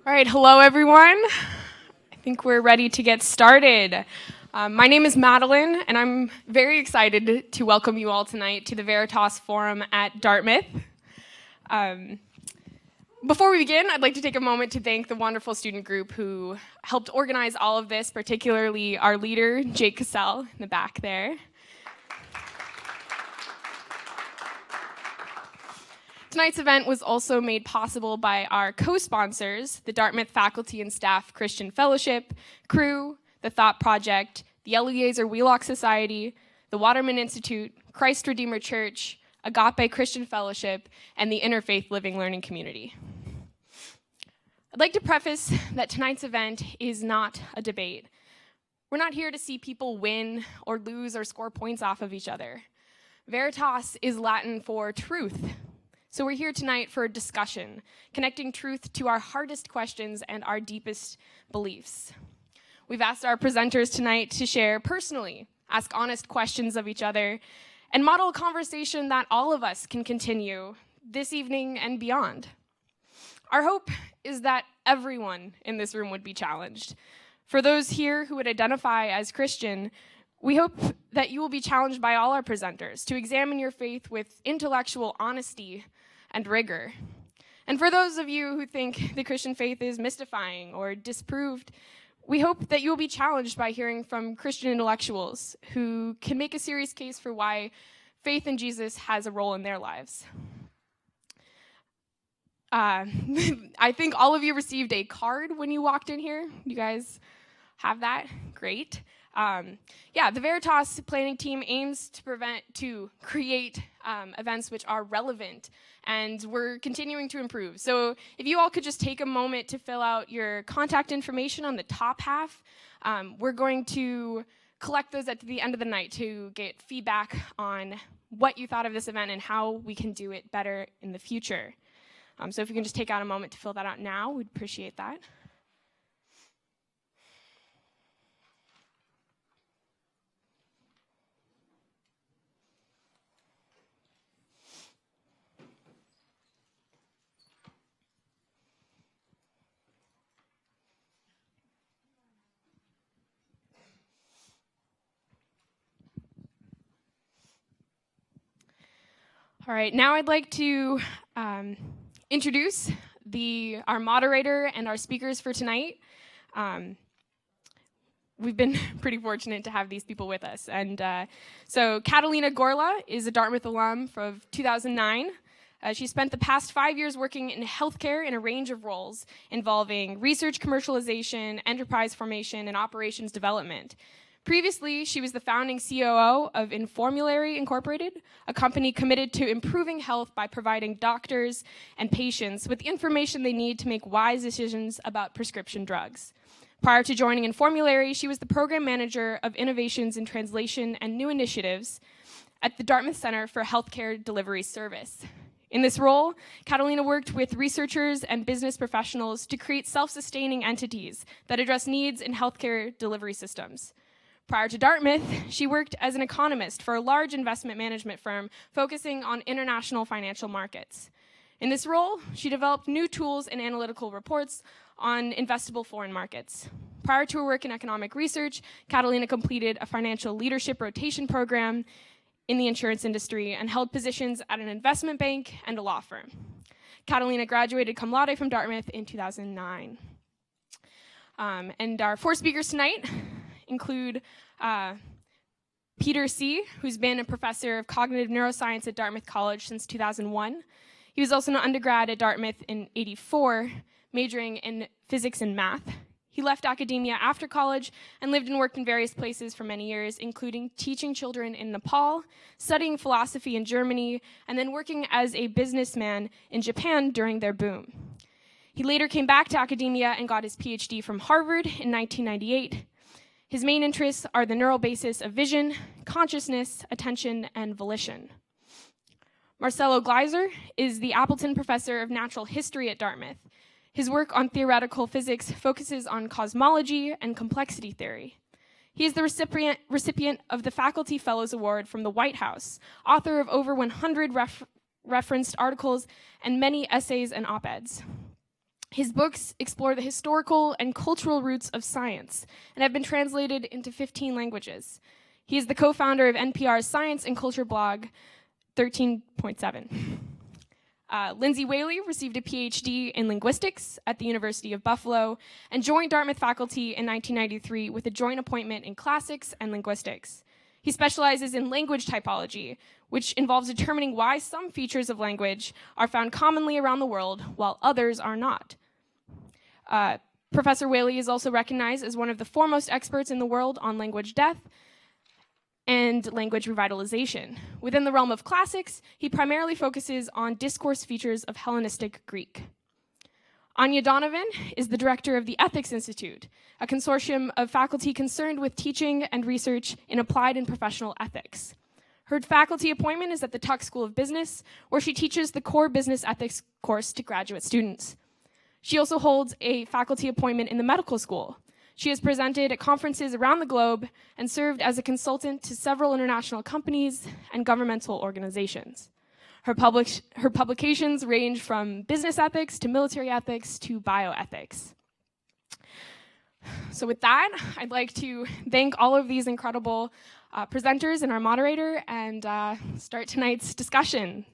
All right, hello everyone. I think we're ready to get started. My name is Madeline, and I'm very excited to welcome you all tonight to the Veritas Forum at Dartmouth. Before we begin, I'd like to take a moment to thank the wonderful student group who helped organize all of this, particularly our leader, Jake Cassell, in the back there. Tonight's event was also made possible by our co-sponsors, the Dartmouth Faculty and Staff Christian Fellowship, Crew, the Thought Project, the Eliezer Wheelock Society, the Waterman Institute, Christ Redeemer Church, Agape Christian Fellowship, and the Interfaith Living Learning Community. I'd like to preface that tonight's event is not a debate. We're not here to see people win or lose or score points off of each other. Veritas is Latin for truth. So we're here tonight for a discussion, connecting truth to our hardest questions and our deepest beliefs. We've asked our presenters tonight to share personally, ask honest questions of each other, and model a conversation that all of us can continue this evening and beyond. Our hope is that everyone in this room would be challenged. For those here who would identify as Christian, we hope that you will be challenged by all our presenters to examine your faith with intellectual honesty and rigor. And for those of you who think the Christian faith is mystifying or disproved, we hope that you will be challenged by hearing from Christian intellectuals who can make a serious case for why faith in Jesus has a role in their lives. I think all of you received a card when you walked in here. You guys have that? Great. The Veritas planning team aims to create events which are relevant, and we're continuing to improve. So if you all could just take a moment to fill out your contact information on the top half, we're going to collect those at the end of the night to get feedback on what you thought of this event and how we can do it better in the future. So if you can just take out a moment to fill that out now, we'd appreciate that. All right, now I'd like to introduce our moderator and our speakers for tonight. We've been pretty fortunate to have these people with us. And so Catalina Gorla is a Dartmouth alum from 2009. She spent the past 5 years working in healthcare in a range of roles involving research commercialization, enterprise formation, and operations development. Previously, she was the founding COO of Informulary Incorporated, a company committed to improving health by providing doctors and patients with the information they need to make wise decisions about prescription drugs. Prior to joining Informulary, she was the program manager of innovations in translation and new initiatives at the Dartmouth Center for Healthcare Delivery Service. In this role, Catalina worked with researchers and business professionals to create self-sustaining entities that address needs in healthcare delivery systems. Prior to Dartmouth, she worked as an economist for a large investment management firm focusing on international financial markets. In this role, she developed new tools and analytical reports on investable foreign markets. Prior to her work in economic research, Catalina completed a financial leadership rotation program in the insurance industry and held positions at an investment bank and a law firm. Catalina graduated cum laude from Dartmouth in 2009. And our four speakers tonight include Peter C., who's been a professor of cognitive neuroscience at Dartmouth College since 2001. He was also an undergrad at Dartmouth in '84, majoring in physics and math. He left academia after college and lived and worked in various places for many years, including teaching children in Nepal, studying philosophy in Germany, and then working as a businessman in Japan during their boom. He later came back to academia and got his PhD from Harvard in 1998. His main interests are the neural basis of vision, consciousness, attention, and volition. Marcelo Gleiser is the Appleton Professor of Natural History at Dartmouth. His work on theoretical physics focuses on cosmology and complexity theory. He is the recipient of the Faculty Fellows Award from the White House, author of over 100 referenced articles and many essays and op-eds. His books explore the historical and cultural roots of science and have been translated into 15 languages. He is the co-founder of NPR's science and culture blog, 13.7. Lindsay Whaley received a PhD in linguistics at the University of Buffalo and joined Dartmouth faculty in 1993 with a joint appointment in classics and linguistics. He specializes in language typology, which involves determining why some features of language are found commonly around the world while others are not. Professor Whaley is also recognized as one of the foremost experts in the world on language death and language revitalization. Within the realm of classics, he primarily focuses on discourse features of Hellenistic Greek. Anya Donovan is the director of the Ethics Institute, a consortium of faculty concerned with teaching and research in applied and professional ethics. Her faculty appointment is at the Tuck School of Business, where she teaches the core business ethics course to graduate students. She also holds a faculty appointment in the medical school. She has presented at conferences around the globe and served as a consultant to several international companies and governmental organizations. Her publications range from business ethics to military ethics to bioethics. So with that, I'd like to thank all of these incredible presenters and our moderator and start tonight's discussion.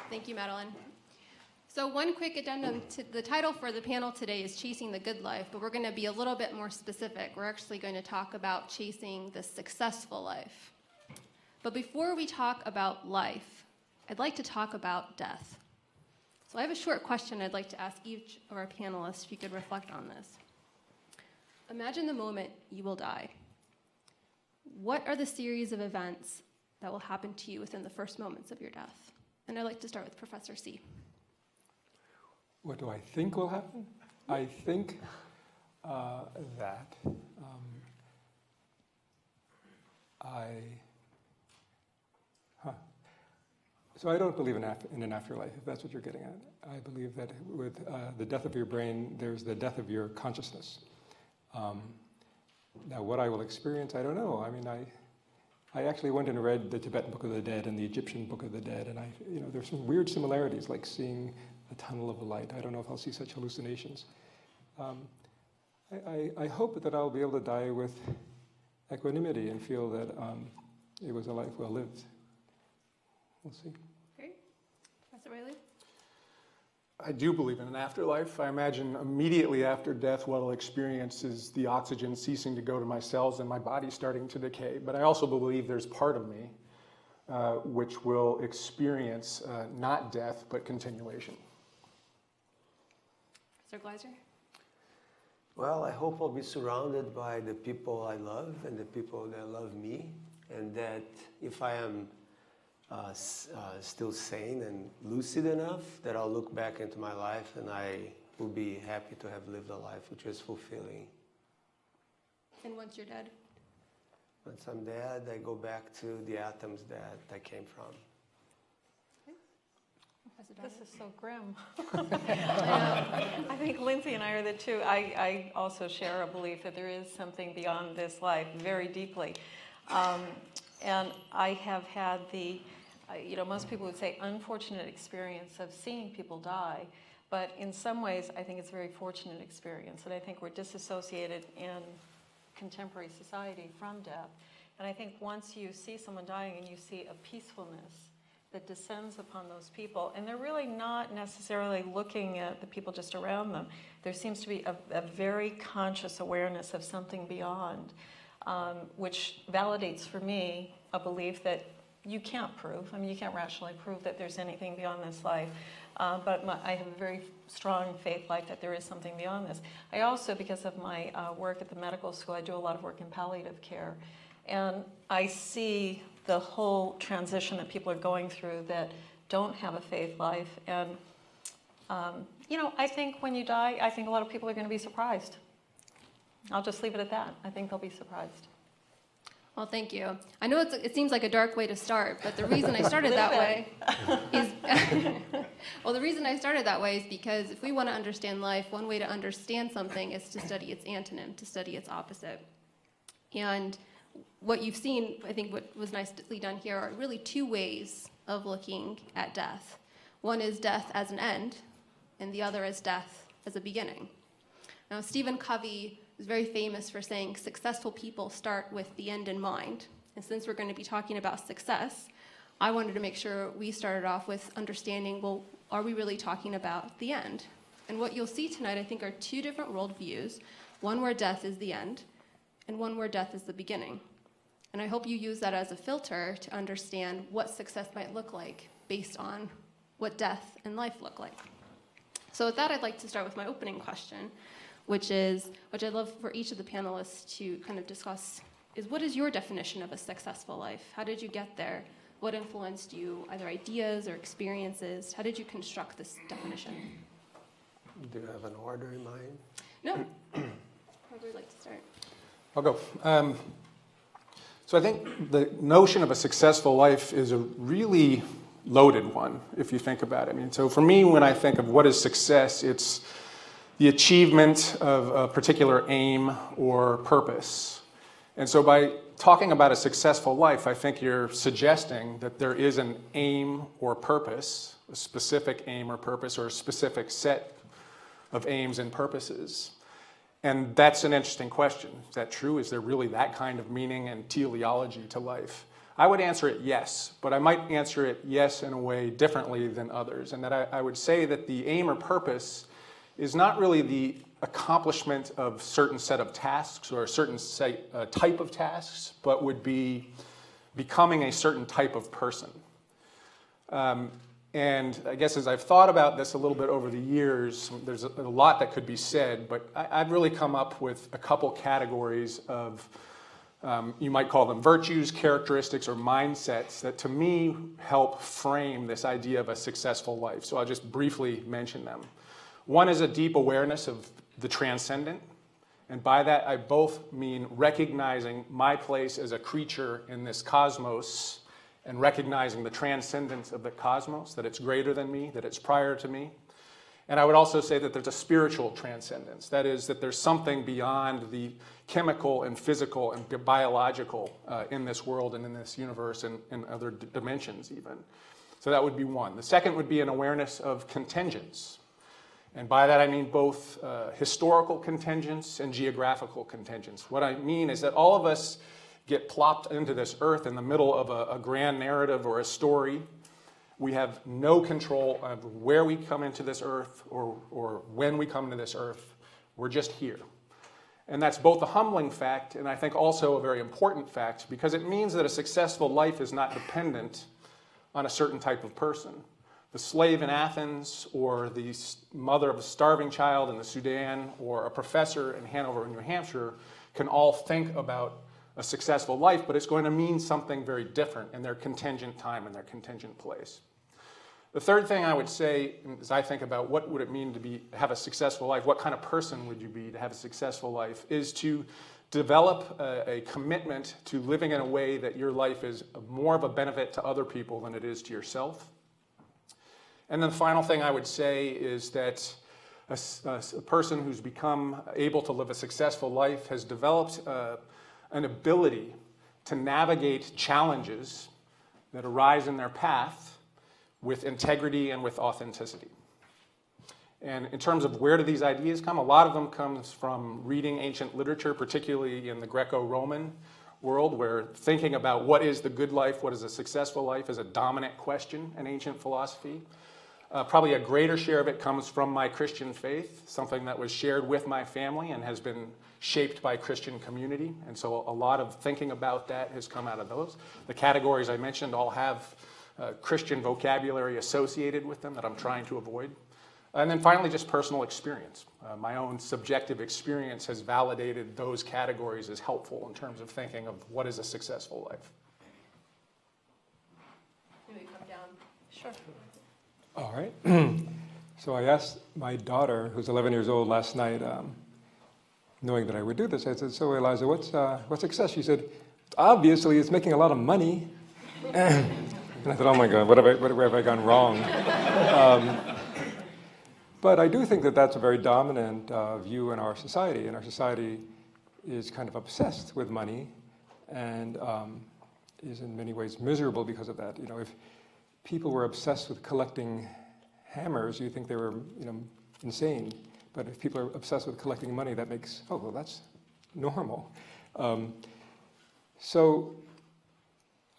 Thank you, Madeline. So one quick addendum to the title for the panel today is Chasing the Good Life, but we're going to be a little bit more specific. We're actually going to talk about chasing the successful life. But before we talk about life, I'd like to talk about death. So I have a short question I'd like to ask each of our panelists if you could reflect on this. Imagine the moment you will die. What are the series of events that will happen to you within the first moments of your death? And I'd like to start with Professor C. What do I think will happen? I think that So I don't believe in an afterlife, if that's what you're getting at. I believe that with the death of your brain, there's the death of your consciousness. Now, what I will experience, I don't know. I mean, I actually went and read the Tibetan Book of the Dead and the Egyptian Book of the Dead, and there's some weird similarities, like seeing a tunnel of light. I don't know if I'll see such hallucinations. I hope that I'll be able to die with equanimity and feel that it was a life well lived. We'll see. Great. Professor Whaley? I do believe in an afterlife. I imagine immediately after death, what I'll experience is the oxygen ceasing to go to my cells and my body starting to decay. But I also believe there's part of me which will experience not death, but continuation. Professor Gleiser? Well, I hope I'll be surrounded by the people I love and the people that love me, and that if I am still sane and lucid enough, that I'll look back into my life and I will be happy to have lived a life which was fulfilling. And once you're dead? Once I'm dead, I go back to the atoms that I came from. This is so grim. I think Lindsay and I are the two. I also share a belief that there is something beyond this life very deeply. And I have had the, most people would say unfortunate experience of seeing people die. But in some ways, I think it's a very fortunate experience. And I think we're disassociated in contemporary society from death. And I think once you see someone dying and you see a peacefulness that descends upon those people, and they're really not necessarily looking at the people just around them. There seems to be a very conscious awareness of something beyond, which validates for me a belief that you can't prove. I mean, you can't rationally prove that there's anything beyond this life, but I have a very strong faith life that there is something beyond this. I also, because of my work at the medical school, I do a lot of work in palliative care, and I see the whole transition that people are going through that don't have a faith life. And, I think when you die, I think a lot of people are going to be surprised. I'll just leave it at that. I think they'll be surprised. Well, thank you. I know it seems like a dark way to start, but the reason I started that way is, the reason I started that way is because if we want to understand life, one way to understand something is to study its antonym, to study its opposite. And what you've seen, I think what was nicely done here, are really two ways of looking at death. One is death as an end, and the other is death as a beginning. Now, Stephen Covey is very famous for saying successful people start with the end in mind. And since we're going to be talking about success, I wanted to make sure we started off with understanding, well, are we really talking about the end? And what you'll see tonight, I think, are two different worldviews, one where death is the end, and one where death is the beginning. And I hope you use that as a filter to understand what success might look like based on what death and life look like. So with that, I'd like to start with my opening question, which I'd love for each of the panelists to kind of discuss, is what is your definition of a successful life? How did you get there? What influenced you, either ideas or experiences? How did you construct this definition? Do you have an order in mind? No. Whoever would like to start. I'll go. So I think the notion of a successful life is a really loaded one, if you think about it. I mean, so for me, when I think of what is success, it's the achievement of a particular aim or purpose. And so by talking about a successful life, I think you're suggesting that there is an aim or purpose, a specific aim or purpose, or a specific set of aims and purposes. And that's an interesting question. Is that true? Is there really that kind of meaning and teleology to life? I would answer it yes, but I might answer it yes in a way differently than others. And that I would say that the aim or purpose is not really the accomplishment of a certain set of tasks or a certain type of tasks, but would be becoming a certain type of person. And I guess as I've thought about this a little bit over the years, there's a lot that could be said, but I've really come up with a couple categories of, you might call them virtues, characteristics, or mindsets that to me help frame this idea of a successful life. So I'll just briefly mention them. One is a deep awareness of the transcendent. And by that, I both mean recognizing my place as a creature in this cosmos and recognizing the transcendence of the cosmos, that it's greater than me, that it's prior to me. And I would also say that there's a spiritual transcendence. That is, that there's something beyond the chemical and physical and biological in this world and in this universe and in other dimensions even. So that would be one. The second would be an awareness of contingents. And by that I mean both historical contingents and geographical contingents. What I mean is that all of us get plopped into this earth in the middle of a grand narrative or a story. We have no control of where we come into this earth or when we come to this earth. We're just here. And that's both a humbling fact and I think also a very important fact because it means that a successful life is not dependent on a certain type of person. The slave in Athens or the mother of a starving child in the Sudan or a professor in Hanover, New Hampshire can all think about a successful life, but it's going to mean something very different in their contingent time and their contingent place. The third thing I would say, as I think about what would it mean to have a successful life, what kind of person would you be to have a successful life, is to develop a commitment to living in a way that your life is more of a benefit to other people than it is to yourself. And then the final thing I would say is that a person who's become able to live a successful life has developed an ability to navigate challenges that arise in their path with integrity and with authenticity. And in terms of where do these ideas come, a lot of them comes from reading ancient literature, particularly in the Greco-Roman world, where thinking about what is the good life, what is a successful life is a dominant question in ancient philosophy. Probably a greater share of it comes from my Christian faith, something that was shared with my family and has been shaped by Christian community. And so a lot of thinking about that has come out of those. The categories I mentioned all have Christian vocabulary associated with them that I'm trying to avoid. And then finally, just personal experience. My own subjective experience has validated those categories as helpful in terms of thinking of what is a successful life. Maybe come down. Sure. All right. So I asked my daughter, who's 11 years old, last night, knowing that I would do this, I said, so Eliza, what's success? She said, obviously it's making a lot of money. And I thought, oh my God, where have I gone wrong? But I do think that that's a very dominant view in our society. And our society is kind of obsessed with money. and is in many ways miserable because of that. You know, if people were obsessed with collecting hammers, you think they were, you know, insane. But if people are obsessed with collecting money, that makes, oh, well, that's normal. So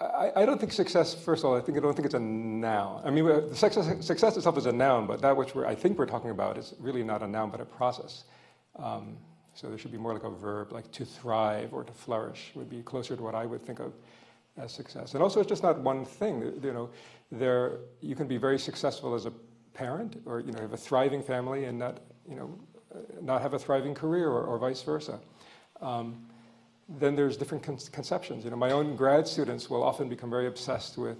I don't think success, first of all, I don't think it's a noun. I mean, the success itself is a noun, but that which I think we're talking about is really not a noun, but a process. So there should be more like a verb, like to thrive or to flourish would be closer to what I would think of as success. And also, it's just not one thing. You know, you can be very successful as a parent, or you know, have a thriving family and not, you know, not have a thriving career, or vice versa. Then there's different conceptions. You know, my own grad students will often become very obsessed with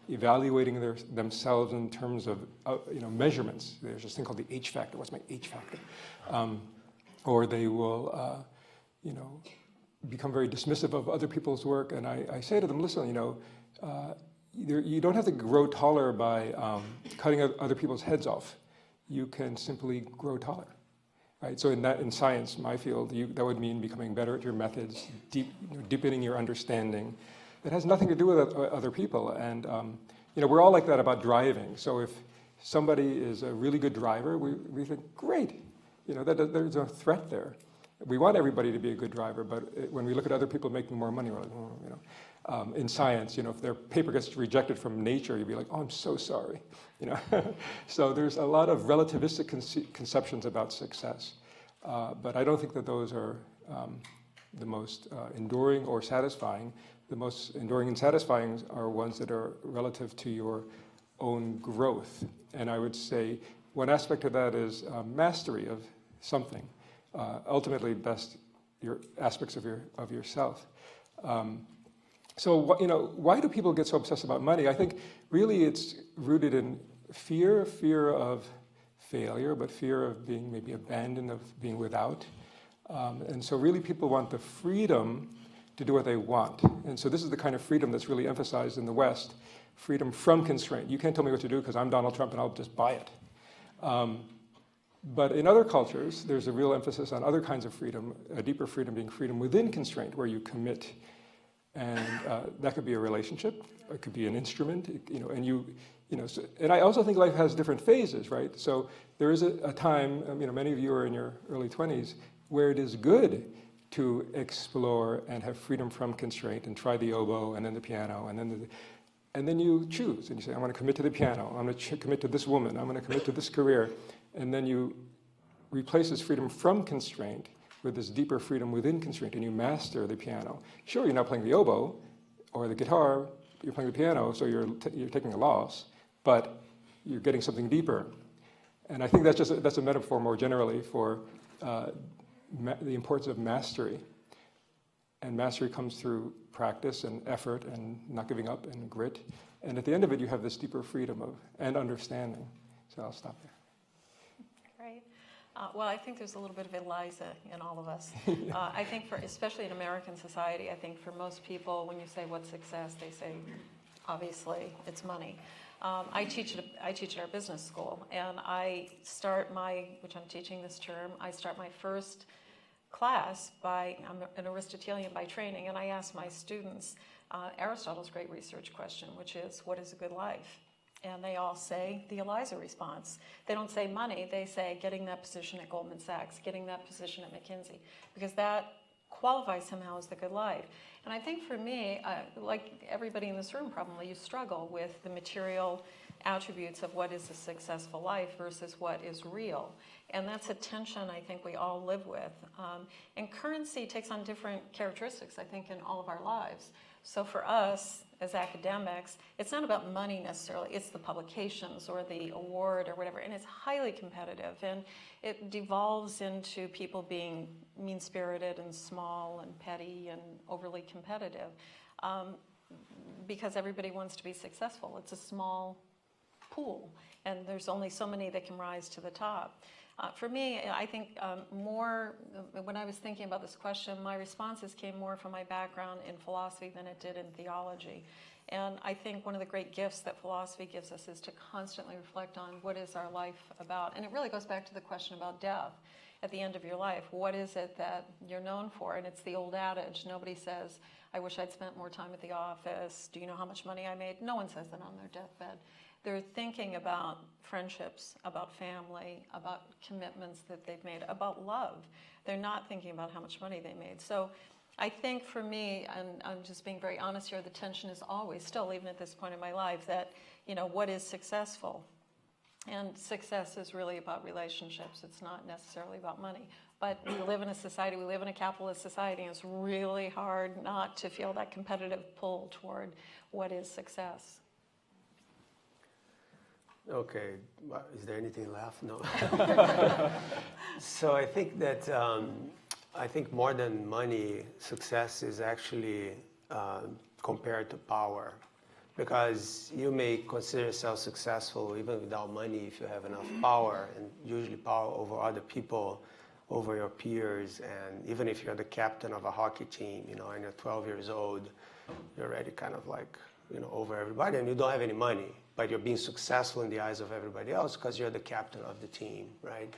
evaluating themselves in terms of you know, measurements. There's this thing called the H factor. What's my H factor? Or they will, you know, become very dismissive of other people's work. And I say to them, listen, you know, you don't have to grow taller by cutting other people's heads off. You can simply grow taller. Right, so in science, my field, that would mean becoming better at your methods, deepening your understanding. It has nothing to do with other people, and you know, we're all like that about driving. So if somebody is a really good driver, we think, great, you know, there's no threat there. We want everybody to be a good driver, but when we look at other people making more money, we're like, oh, you know. In science, you know, if their paper gets rejected from Nature, you'd be like, oh, I'm so sorry, you know. So there's a lot of relativistic conceptions about success, but I don't think that those are the most enduring or satisfying. The most enduring and satisfying are ones that are relative to your own growth. And I would say one aspect of that is mastery of something. Ultimately, best your aspects of yourself. So, you know, why do people get so obsessed about money? I think really it's rooted in fear of failure, but fear of being maybe abandoned, of being without. And so really people want the freedom to do what they want. And so this is the kind of freedom that's really emphasized in the West, freedom from constraint. You can't tell me what to do because I'm Donald Trump and I'll just buy it. But in other cultures, there's a real emphasis on other kinds of freedom, a deeper freedom being freedom within constraint, where you commit. And that could be a relationship, it could be an instrument, you know, and you know. So, and I also think life has different phases, right? So there is a time, you know, many of you are in your early 20s, where it is good to explore and have freedom from constraint and try the oboe and then the piano and then you choose and you say, I'm going to commit to the piano, I'm going to commit to this woman, I'm going to commit to this career, and then you replace this freedom from constraint with this deeper freedom within constraint, and you master the piano. Sure, you're not playing the oboe or the guitar, you're playing the piano, so you're taking a loss, but you're getting something deeper. And I think that's a metaphor more generally for the importance of mastery. And mastery comes through practice and effort and not giving up and grit. And at the end of it, you have this deeper freedom and understanding. So I'll stop there. Great. Well, I think there's a little bit of Eliza in all of us. I think especially in American society, I think for most people, when you say what's success, they say, obviously, it's money. I teach at our business school, and which I'm teaching this term, I start my first class I'm an Aristotelian by training, and I ask my students Aristotle's great research question, which is, what is a good life? And they all say the Eliza response. They don't say money, they say getting that position at Goldman Sachs, getting that position at McKinsey, because that qualifies somehow as the good life. And I think for me, like everybody in this room probably, you struggle with the material attributes of what is a successful life versus what is real. And that's a tension I think we all live with. And currency takes on different characteristics, I think, in all of our lives. So for us, as academics, it's not about money necessarily, it's the publications or the award or whatever, and it's highly competitive, and it devolves into people being mean-spirited and small and petty and overly competitive because everybody wants to be successful. It's a small pool, and there's only so many that can rise to the top. For me, I think when I was thinking about this question, my responses came more from my background in philosophy than it did in theology. And I think one of the great gifts that philosophy gives us is to constantly reflect on what is our life about. And it really goes back to the question about death. at the end of your life, what is it that you're known for? And it's the old adage, nobody says, I wish I'd spent more time at the office. Do you know how much money I made? No one says that on their deathbed. They're thinking about friendships, about family, about commitments that they've made, about love. They're not thinking about how much money they made. So I think for me, and I'm just being very honest here, the tension is always still, even at this point in my life, that, what is successful? And success is really about relationships. It's not necessarily about money. But we live in a society, we live in a capitalist society, and it's really hard not to feel that competitive pull toward what is success. Okay, is there anything left? No. So I think that, I think more than money, success is actually compared to power. Because you may consider yourself successful even without money if you have enough power, and usually power over other people, over your peers, and even if you're the captain of a hockey team, and you're 12 years old, you're already kind of like, over everybody, and you don't have any money, but you're being successful in the eyes of everybody else because you're the captain of the team, right?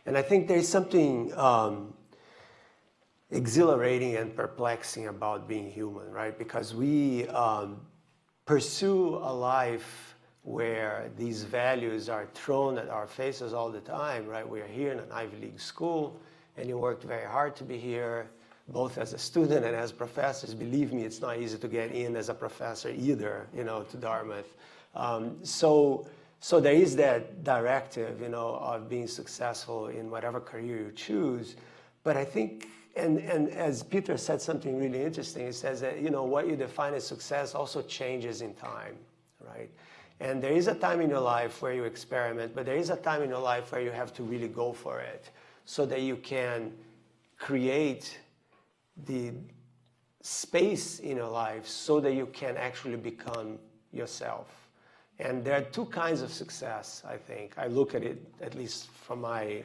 And I think there's something exhilarating and perplexing about being human, right? Because we pursue a life where these values are thrown at our faces all the time, right? We are here in an Ivy League school, and you worked very hard to be here, both as a student and as professors. Believe me, it's not easy to get in as a professor either, to Dartmouth. So there is that directive, of being successful in whatever career you choose. But I think, and as Peter said something really interesting, he says that, what you define as success also changes in time, right? And there is a time in your life where you experiment, but there is a time in your life where you have to really go for it so that you can create the space in your life so that you can actually become yourself. And there are two kinds of success, I think. I look at it, at least from my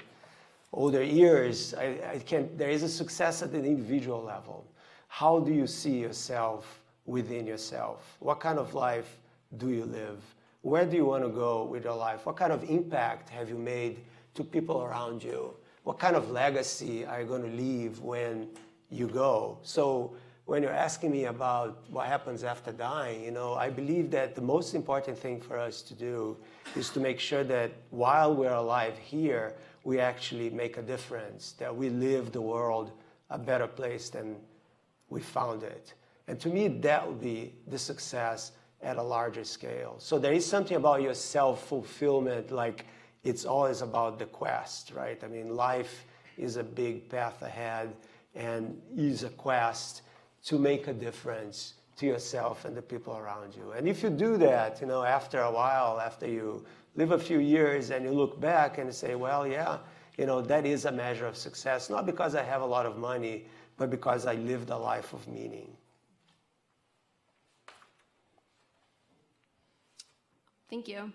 older years, there is a success at an individual level. How do you see yourself within yourself? What kind of life do you live? Where do you want to go with your life? What kind of impact have you made to people around you? What kind of legacy are you going to leave when you go? So when you're asking me about what happens after dying, I believe that the most important thing for us to do is to make sure that while we're alive here, we actually make a difference, that we live the world a better place than we found it. And to me, that would be the success at a larger scale. So there is something about your self-fulfillment, like it's always about the quest, right? I mean, life is a big path ahead and is a quest to make a difference to yourself and the people around you. And if you do that, after a while, after you live a few years and you look back and say, well, yeah, that is a measure of success, not because I have a lot of money, but because I lived a life of meaning. Thank you.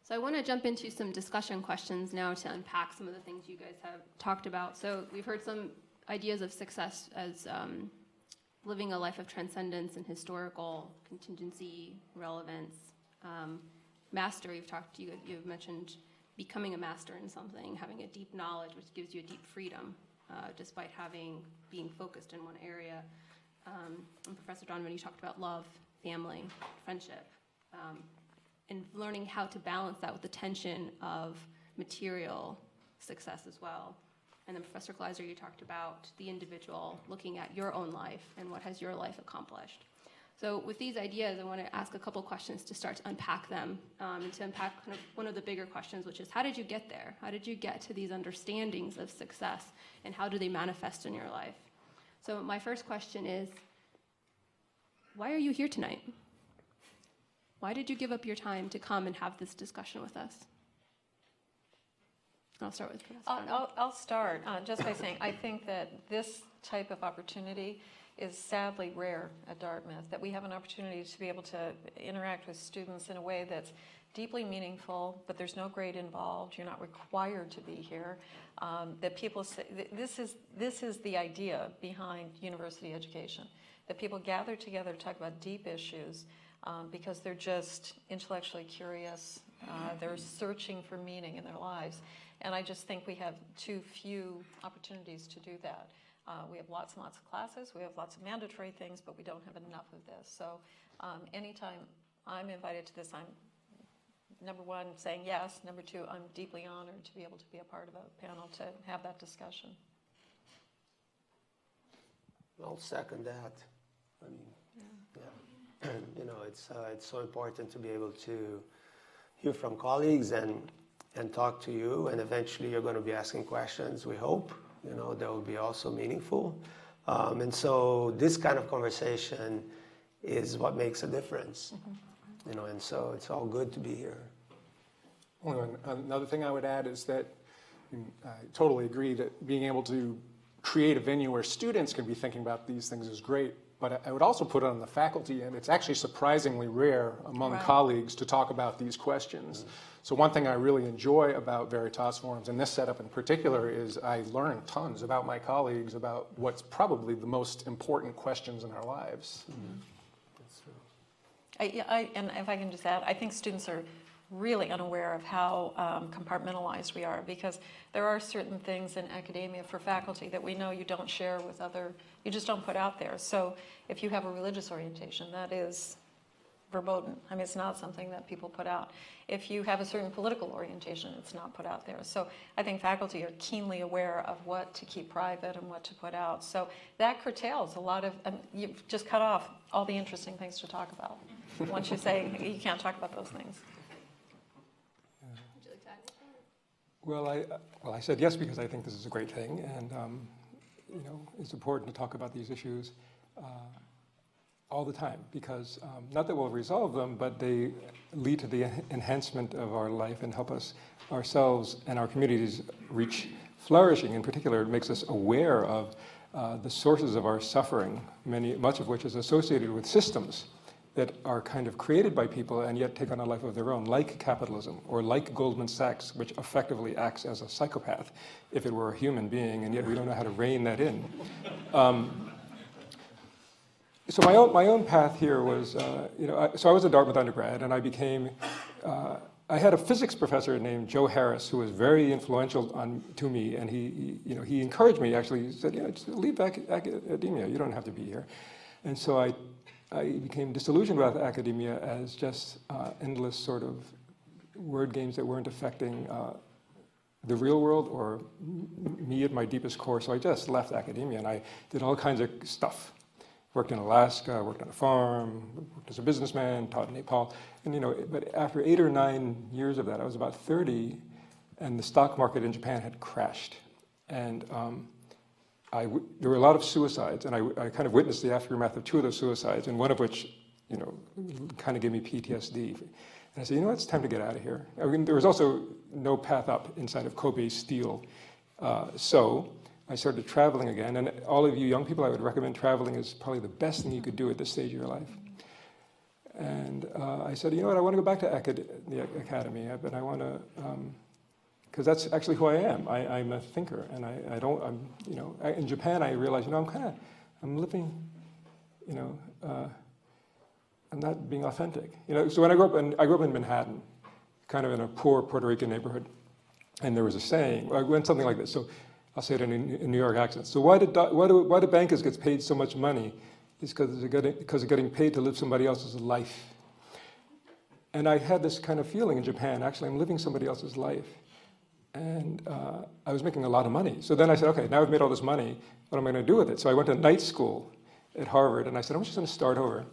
So I want to jump into some discussion questions now to unpack some of the things you guys have talked about. So we've heard some ideas of success as living a life of transcendence and historical contingency, relevance. Mastery, you've mentioned becoming a master in something, having a deep knowledge, which gives you a deep freedom, despite being focused in one area. And Professor Donovan, you talked about love, family, friendship, and learning how to balance that with the tension of material success as well. And then Professor Gleiser, you talked about the individual looking at your own life and what has your life accomplished. So with these ideas, I want to ask a couple questions to start to unpack them, and to unpack kind of one of the bigger questions, which is how did you get there? How did you get to these understandings of success, and how do they manifest in your life? So my first question is, why are you here tonight? Why did you give up your time to come and have this discussion with us? I'll start with Professor Donovan. I'll start just by saying I think that this type of opportunity is sadly rare at Dartmouth, that we have an opportunity to be able to interact with students in a way that's deeply meaningful, but there's no grade involved. You're not required to be here. That people say, this is the idea behind university education, that people gather together to talk about deep issues because they're just intellectually curious. They're searching for meaning in their lives. And I just think we have too few opportunities to do that. We have lots and lots of classes, we have lots of mandatory things, but we don't have enough of this. So anytime I'm invited to this, I'm, number one, saying yes. Number two, I'm deeply honored to be able to be a part of a panel to have that discussion. I'll second that. I mean, yeah. You know, it's so important to be able to hear from colleagues and talk to you, and eventually you're going to be asking questions, we hope. You know, that will be also meaningful. And so this kind of conversation is what makes a difference. You know, and so it's all good to be here. Well, another thing I would add is that I totally agree that being able to create a venue where students can be thinking about these things is great. But I would also put it on the faculty, and it's actually surprisingly rare among colleagues to talk about these questions. So one thing I really enjoy about Veritas forums, and this setup in particular, is I learn tons about my colleagues about what's probably the most important questions in our lives. That's true. And if I can just add, I think students are really unaware of how compartmentalized we are, because there are certain things in academia for faculty that we know you don't share with other, you just don't put out there. So if you have a religious orientation, that is verboten. I mean, it's not something that people put out. If you have a certain political orientation, it's not put out there. So I think faculty are keenly aware of what to keep private and what to put out. So that curtails a lot of, you've just cut off all the interesting things to talk about once you say you can't talk about those things. Would you like to add anything? Well, I said yes because I think this is a great thing, and you know, it's important to talk about these issues all the time, because not that we'll resolve them, but they lead to the enhancement of our life and help us ourselves and our communities reach flourishing. In particular, it makes us aware of the sources of our suffering, much of which is associated with systems that are kind of created by people and yet take on a life of their own, like capitalism, or like Goldman Sachs, which effectively acts as a psychopath if it were a human being, and yet we don't know how to rein that in. So my own path here was, you know, so I was a Dartmouth undergrad, and I became, I had a physics professor named Joe Harris who was very influential to me, and he encouraged me, actually. He said, you know, just leave academia, you don't have to be here. And so I became disillusioned with academia as just endless sort of word games that weren't affecting the real world or me at my deepest core. So I just left academia, and I did all kinds of stuff. Worked in Alaska, worked on a farm, worked as a businessman, taught in Nepal. And, you know, but after 8 or 9 years of that, I was about 30, and the stock market in Japan had crashed. And there were a lot of suicides, and I kind of witnessed the aftermath of 2 of those suicides, and one of which, you know, kind of gave me PTSD. And I said, you know what, it's time to get out of here. I mean, there was also no path up inside of Kobe Steel. So I started traveling again, and all of you young people, I would recommend traveling is probably the best thing you could do at this stage of your life. And I said, you know what, I want to go back to the academy, but I want to, because that's actually who I am. I'm a thinker, and you know, in Japan I realized, you know, I'm living, you know, I'm not being authentic. You know, so when I grew up in Manhattan, kind of in a poor Puerto Rican neighborhood, and there was a saying, I went something like this. So I'll say it in a New York accent. So why do bankers get paid so much money? It's because they're getting paid to live somebody else's life. And I had this kind of feeling in Japan. Actually, I'm living somebody else's life. And I was making a lot of money. So then I said, okay, now I've made all this money. What am I going to do with it? So I went to night school at Harvard, and I said, I'm just going to start over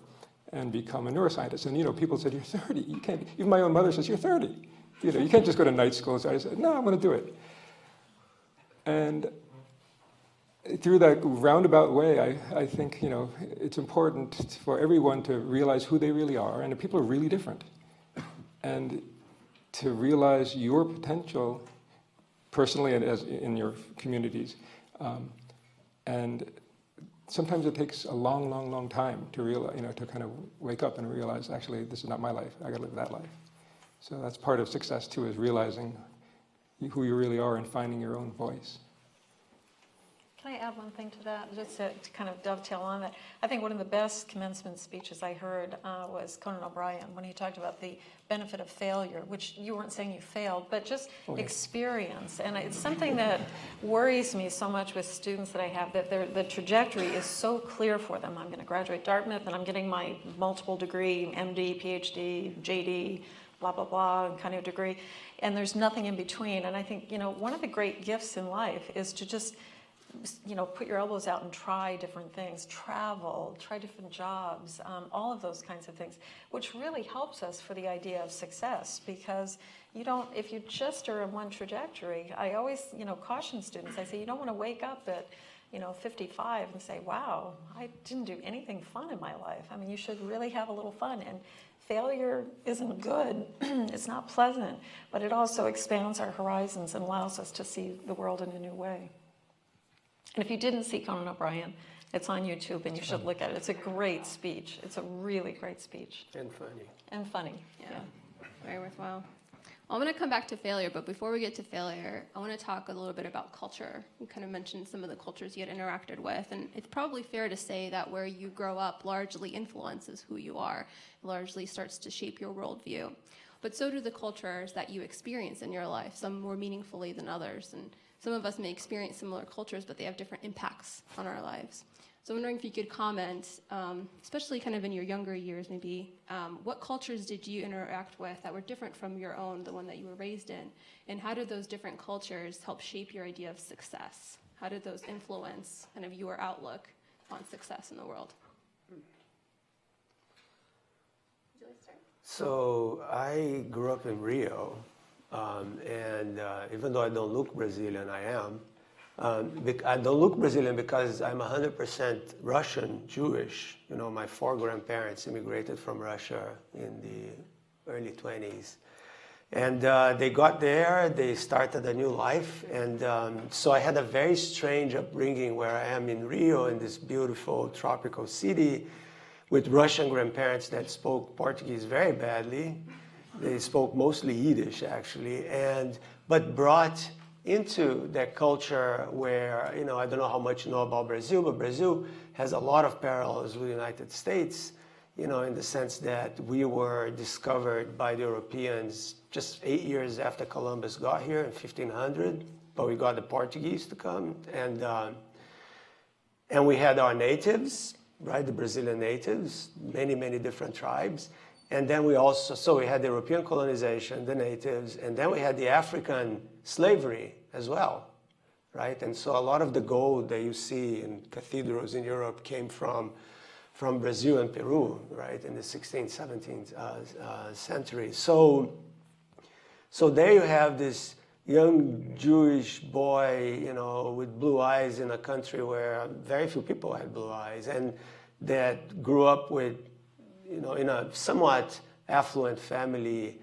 and become a neuroscientist. And, you know, people said, you're 30. You can't. Even my own mother says, you're 30. You know, you can't just go to night school. So I said, no, I'm going to do it. And through that roundabout way, I think, you know, it's important for everyone to realize who they really are, and that people are really different. And to realize your potential personally and as in your communities. And sometimes it takes a long, long, long time to realize, you know, to kind of wake up and realize, actually, this is not my life. I got to live that life. So that's part of success too, is realizing who you really are and finding your own voice. Can I add one thing to that, just to kind of dovetail on that? I think one of the best commencement speeches I heard was Conan O'Brien, when he talked about the benefit of failure, which you weren't saying you failed, but just experience. And it's something that worries me so much with students that I have, that the trajectory is so clear for them. I'm going to graduate Dartmouth, and I'm getting my multiple degree, MD, PhD, JD, blah, blah, blah, kind of degree, and there's nothing in between. And I think, one of the great gifts in life is to just put your elbows out and try different things, travel, try different jobs, all of those kinds of things, which really helps us for the idea of success, because if you just are in one trajectory, I always, caution students, I say, you don't want to wake up at, 55 and say, wow, I didn't do anything fun in my life. I mean, you should really have a little fun, and failure isn't good, it's not pleasant, but it also expands our horizons and allows us to see the world in a new way. And if you didn't see Conan O'Brien, it's on YouTube, and you should look at it. It's a great speech. It's a really great speech. And funny. And funny. Yeah. Very worthwhile. I'm going to come back to failure, but before we get to failure, I want to talk a little bit about culture. You kind of mentioned some of the cultures you had interacted with, and it's probably fair to say that where you grow up largely influences who you are, largely starts to shape your worldview. But so do the cultures that you experience in your life, some more meaningfully than others. And some of us may experience similar cultures, but they have different impacts on our lives. So I'm wondering if you could comment, especially kind of in your younger years maybe, what cultures did you interact with that were different from your own, the one that you were raised in? And how did those different cultures help shape your idea of success? How did those influence kind of your outlook on success in the world? Would you like to start? So I grew up in Rio. And even though I don't look Brazilian, I am. I don't look Brazilian because I'm 100% Russian, Jewish. My 4 grandparents immigrated from Russia in the early 20s. And they got there, they started a new life. And so I had a very strange upbringing where I am in Rio, in this beautiful tropical city, with Russian grandparents that spoke Portuguese very badly. They spoke mostly Yiddish, actually, but brought into that culture where, I don't know how much you know about Brazil, but Brazil has a lot of parallels with the United States, in the sense that we were discovered by the Europeans just 8 years after Columbus got here in 1500, but we got the Portuguese to come, and we had our natives, right, the Brazilian natives, many, many different tribes. And then we had the European colonization, the natives, and then we had the African slavery as well, right? And so a lot of the gold that you see in cathedrals in Europe came from Brazil and Peru, right, in the 16th, 17th century. So there you have this young Jewish boy, with blue eyes in a country where very few people had blue eyes, and that grew up with, in a somewhat affluent family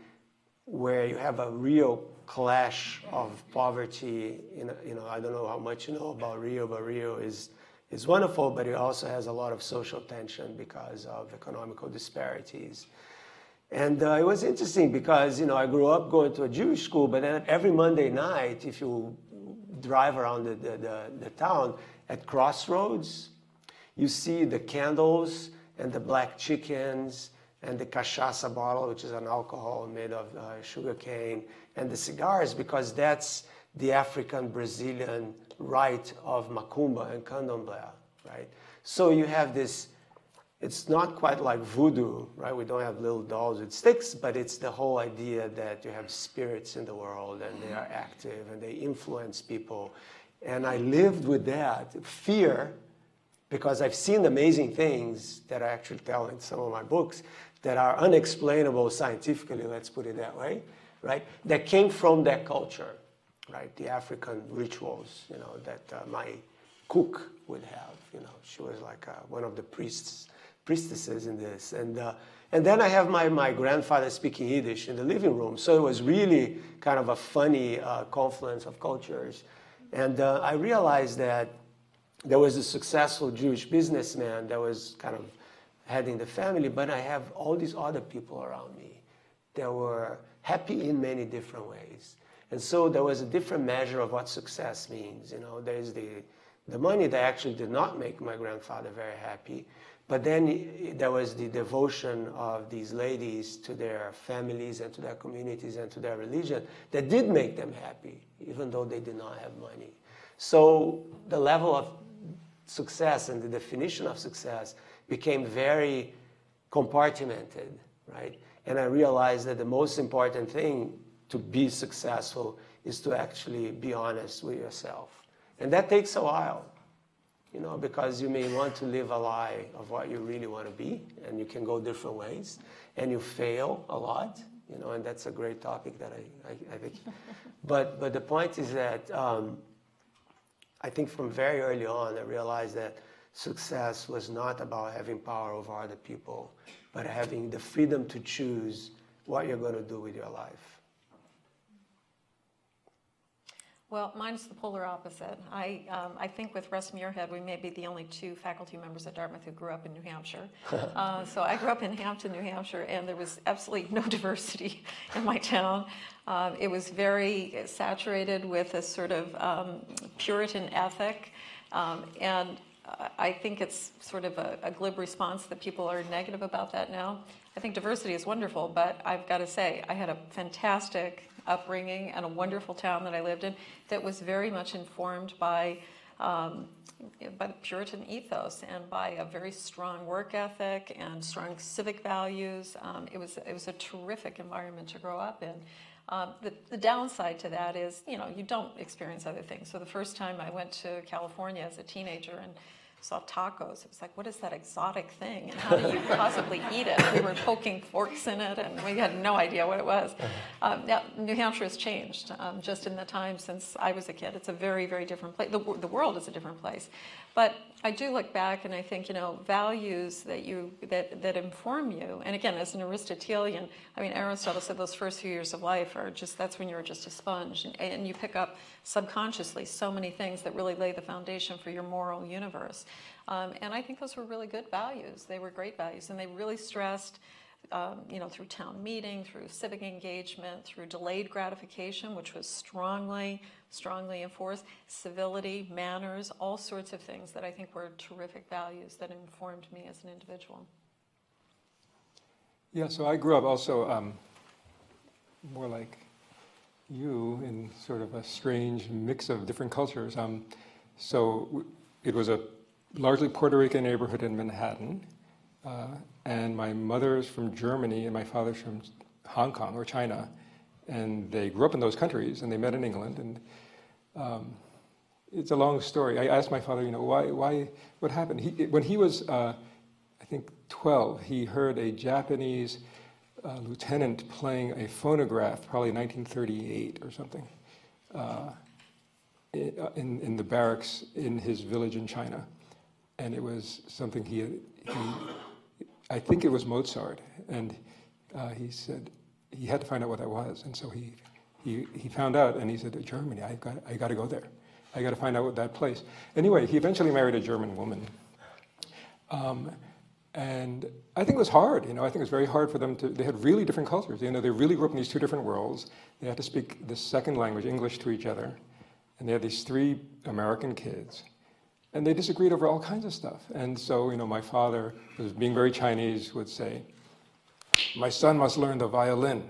where you have a real clash of poverty. I don't know how much you know about Rio, but Rio is wonderful, but it also has a lot of social tension because of economical disparities. And it was interesting because, I grew up going to a Jewish school, but then every Monday night, if you drive around the town at Crossroads, you see the candles and the black chickens, and the cachaça bottle, which is an alcohol made of sugar cane, and the cigars, because that's the African-Brazilian rite of macumba and candomblé, right? So you have this, it's not quite like voodoo, right? We don't have little dolls with sticks, but it's the whole idea that you have spirits in the world, and they are active, and they influence people. And I lived with that fear, because I've seen amazing things that I actually tell in some of my books that are unexplainable scientifically, let's put it that way, right? That came from that culture, right? The African rituals, that my cook would have, She was like one of the priestesses in this. And then I have my grandfather speaking Yiddish in the living room. So it was really kind of a funny confluence of cultures. And I realized that there was a successful Jewish businessman that was kind of heading the family, but I have all these other people around me that were happy in many different ways. And so there was a different measure of what success means. There's the the money that actually did not make my grandfather very happy. But then there was the devotion of these ladies to their families and to their communities and to their religion that did make them happy, even though they did not have money. So the level of success and the definition of success became very compartmented, right? And I realized that the most important thing to be successful is to actually be honest with yourself. And that takes a while, because you may want to live a lie of what you really want to be, and you can go different ways, and you fail a lot, and that's a great topic that I think. But the point is that I think from very early on, I realized that success was not about having power over other people, but having the freedom to choose what you're going to do with your life. Well, mine's the polar opposite. I think with Russ Muirhead, we may be the only two faculty members at Dartmouth who grew up in New Hampshire. So I grew up in Hampton, New Hampshire, and there was absolutely no diversity in my town. It was very saturated with a sort of Puritan ethic, and I think it's sort of a glib response that people are negative about that now. I think diversity is wonderful, but I've got to say, I had a fantastic upbringing and a wonderful town that I lived in that was very much informed by the Puritan ethos and by a very strong work ethic and strong civic values. It was a terrific environment to grow up in. The downside to that is, you don't experience other things. So the first time I went to California as a teenager and saw tacos, it was like, what is that exotic thing? And how do you possibly eat it? We were poking forks in it, and we had no idea what it was. Now, New Hampshire has changed just in the time since I was a kid. It's a very, very different place. The world is a different place. But I do look back and I think, values that inform you. And again, as an Aristotelian, Aristotle said those first few years of life that's when you're just a sponge. And you pick up subconsciously so many things that really lay the foundation for your moral universe. And I think those were really good values. They were great values. And they really stressed, through town meeting, through civic engagement, through delayed gratification, which was strongly enforced, civility, manners, all sorts of things that I think were terrific values that informed me as an individual. Yeah, so I grew up also more like you in sort of a strange mix of different cultures. So it was a largely Puerto Rican neighborhood in Manhattan. And my mother's from Germany and my father's from Hong Kong or China. And they grew up in those countries and they met in England. And it's a long story. I asked my father, why, what happened? When he was, I think, 12, he heard a Japanese lieutenant playing a phonograph, probably 1938 or something, in the barracks in his village in China. And it was something I think it was Mozart, and he said he had to find out what that was, and so he found out, and he said, Germany, I got to go there. I got to find out what that place. Anyway, he eventually married a German woman, and I think it was hard. I think it was very hard for them they had really different cultures. They really grew up in these two different worlds. They had to speak the second language, English, to each other, and they had these 3 American kids. And they disagreed over all kinds of stuff. And so, my father, was being very Chinese, would say, my son must learn the violin.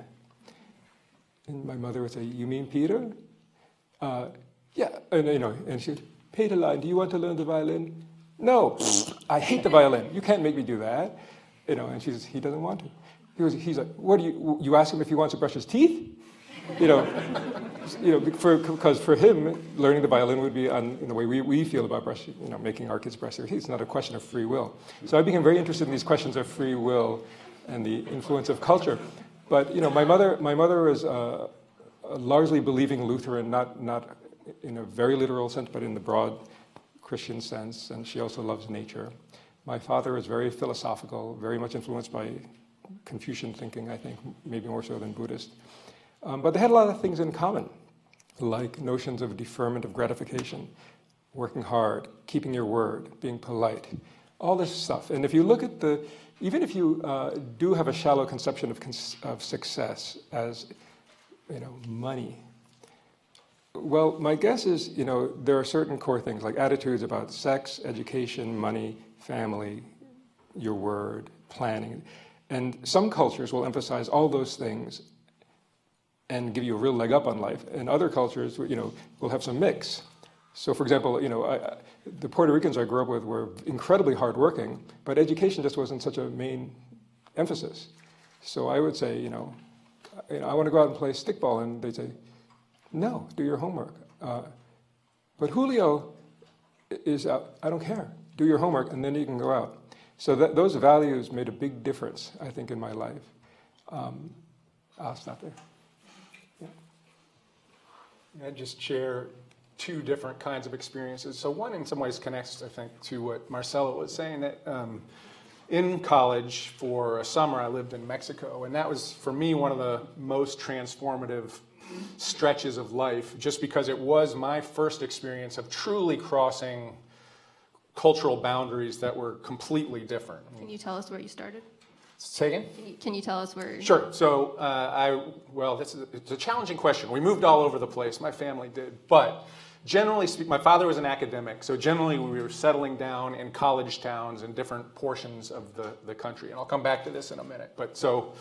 And my mother would say, you mean Peter? Yeah. And she would, Peterlein, do you want to learn the violin? No, I hate the violin. You can't make me do that. And she says, he doesn't want to. He's like, what do you ask him if he wants to brush his teeth? Because for him, learning the violin would be in the way we feel about brushing, making our kids brush their teeth. It's not a question of free will. So I became very interested in these questions of free will and the influence of culture. But my mother was a largely believing Lutheran, not in a very literal sense, but in the broad Christian sense. And she also loves nature. My father was very philosophical, very much influenced by Confucian thinking, I think, maybe more so than Buddhist. But they had a lot of things in common, like notions of deferment of gratification, working hard, keeping your word, being polite, all this stuff. And if you look at even if you do have a shallow conception of success as, money, Well, my guess is, there are certain core things like attitudes about sex, education, money, family, your word, planning. And some cultures will emphasize all those things and give you a real leg up on life. And other cultures, will have some mix. So, for example, the Puerto Ricans I grew up with were incredibly hardworking, but education just wasn't such a main emphasis. So I would say, I want to go out and play stickball, and they'd say, no, do your homework. But Julio is out. I don't care. Do your homework, and then you can go out. So those values made a big difference, I think, in my life. I'll stop there. Yeah. I'd just share two different kinds of experiences. So one in some ways connects, I think, to what Marcelo was saying, that in college for a summer I lived in Mexico, and that was, for me, one of the most transformative stretches of life, just because it was my first experience of truly crossing cultural boundaries that were completely different. Can you tell us where you started? Say again? Can you tell us where? Sure. So it's a challenging question. We moved all over the place. My family did, but generally speaking, my father was an academic, so generally we were settling down in college towns in different portions of the country, and I'll come back to this in a minute. But so,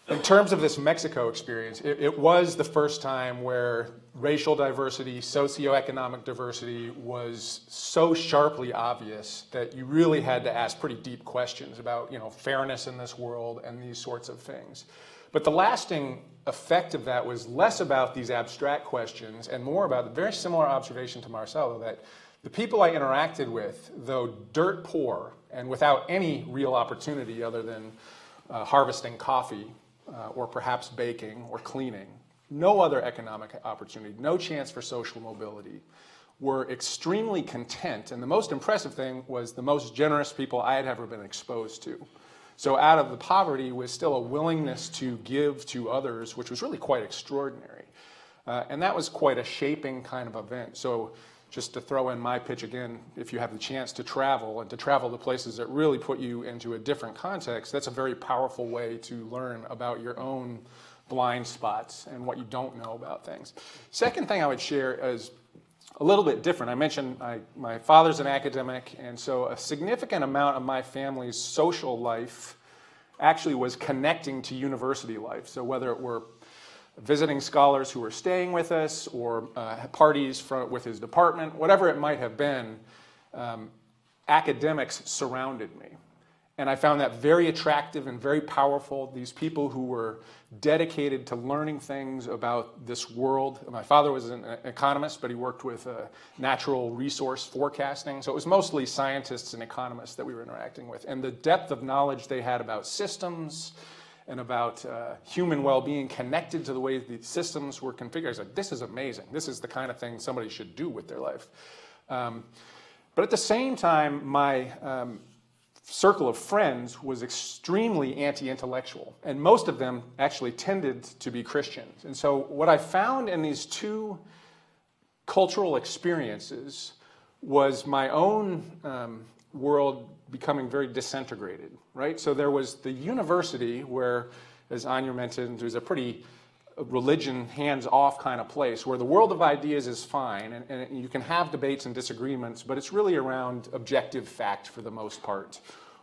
in terms of this Mexico experience, it was the first time where racial diversity, socioeconomic diversity was so sharply obvious that you really had to ask pretty deep questions about, fairness in this world and these sorts of things. But the lasting effect of that was less about these abstract questions and more about the very similar observation to Marcelo, that the people I interacted with, though dirt poor and without any real opportunity other than harvesting coffee, or perhaps baking or cleaning, no other economic opportunity, no chance for social mobility, were extremely content. And the most impressive thing was the most generous people I had ever been exposed to. So out of the poverty was still a willingness to give to others, which was really quite extraordinary. And that was quite a shaping kind of event. So just to throw in my pitch again, if you have the chance to travel and to travel to places that really put you into a different context, that's a very powerful way to learn about your own blind spots and what you don't know about things. Second thing I would share is a little bit different. I mentioned my father's an academic, and so a significant amount of my family's social life actually was connecting to university life. So whether it were visiting scholars who were staying with us or parties with his department, whatever it might have been, academics surrounded me. And I found that very attractive and very powerful. These people who were dedicated to learning things about this world. My father was an economist, but he worked with natural resource forecasting. So it was mostly scientists and economists that we were interacting with. And the depth of knowledge they had about systems and about human well-being connected to the way the systems were configured. I was like, this is amazing. This is the kind of thing somebody should do with their life. But at the same time, my circle of friends was extremely anti-intellectual, and most of them actually tended to be Christians. And so what I found in these two cultural experiences was my own world becoming very disintegrated, right? So there was the university where, as Anya mentioned, there's a pretty religion hands-off kind of place where the world of ideas is fine and you can have debates and disagreements, but it's really around objective fact for the most part,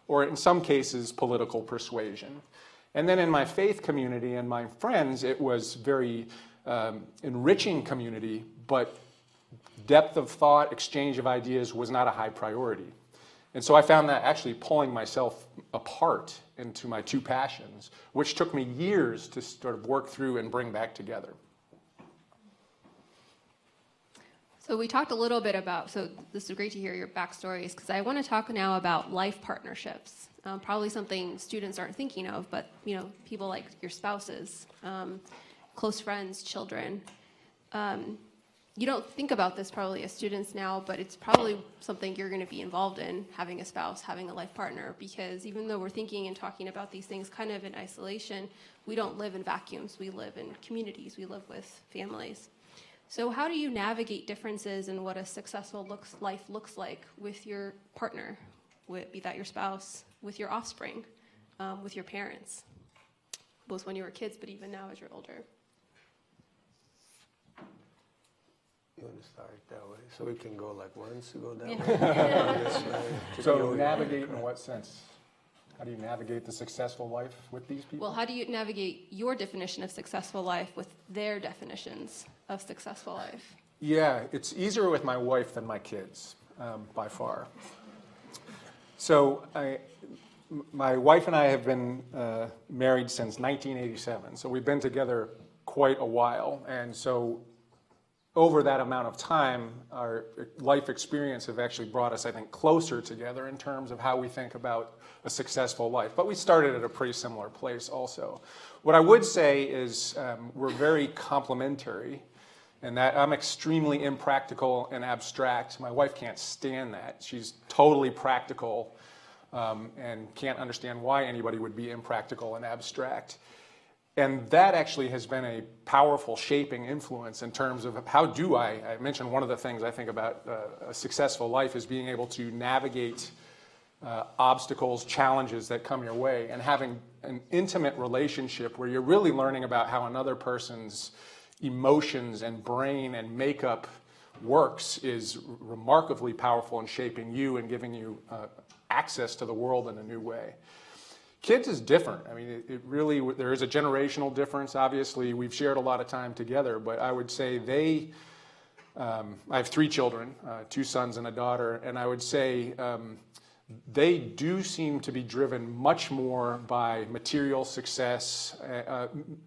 or in some cases political persuasion. And then in my faith community and my friends, it was very enriching community, but depth of thought, exchange of ideas was not a high priority. And so I found that actually pulling myself apart into my two passions, which took me years to sort of work through and bring back together. So we talked a little bit about, so this is great to hear your backstories, because I want to talk now about life partnerships. Probably something students aren't thinking of, but people like your spouses, close friends, children. You don't think about this probably as students now, but it's probably something you're going to be involved in, having a spouse, having a life partner, because even though we're thinking and talking about these things kind of in isolation, we don't live in vacuums. We live in communities. We live with families. So how do you navigate differences in what a successful life looks like with your partner, be that your spouse, with your offspring, with your parents, both when you were kids, but even now as you're older? You want to start that way? So we can go like once, go that Yeah. way, this way. So navigate in what sense? How do you navigate the successful life with these people? Well, how do you navigate your definition of successful life with their definitions of successful life? Yeah, it's easier with my wife than my kids, by far. So my wife and I have been married since 1987, so we've been together quite a while. And so over that amount of time, our life experience have actually brought us, I think, closer together in terms of how we think about a successful life. But we started at a pretty similar place also. What I would say is we're very complementary in that I'm extremely impractical and abstract. My wife can't stand that. She's totally practical and can't understand why anybody would be impractical and abstract. And that actually has been a powerful shaping influence in terms of how do I mentioned one of the things I think about a successful life is being able to navigate obstacles, challenges that come your way, and having an intimate relationship where you're really learning about how another person's emotions and brain and makeup works is remarkably powerful in shaping you and giving you access to the world in a new way. Kids is different. I mean, it really, there is a generational difference. Obviously, we've shared a lot of time together, but I would say I have 3 children, 2 sons and a daughter, and I would say they do seem to be driven much more by material success,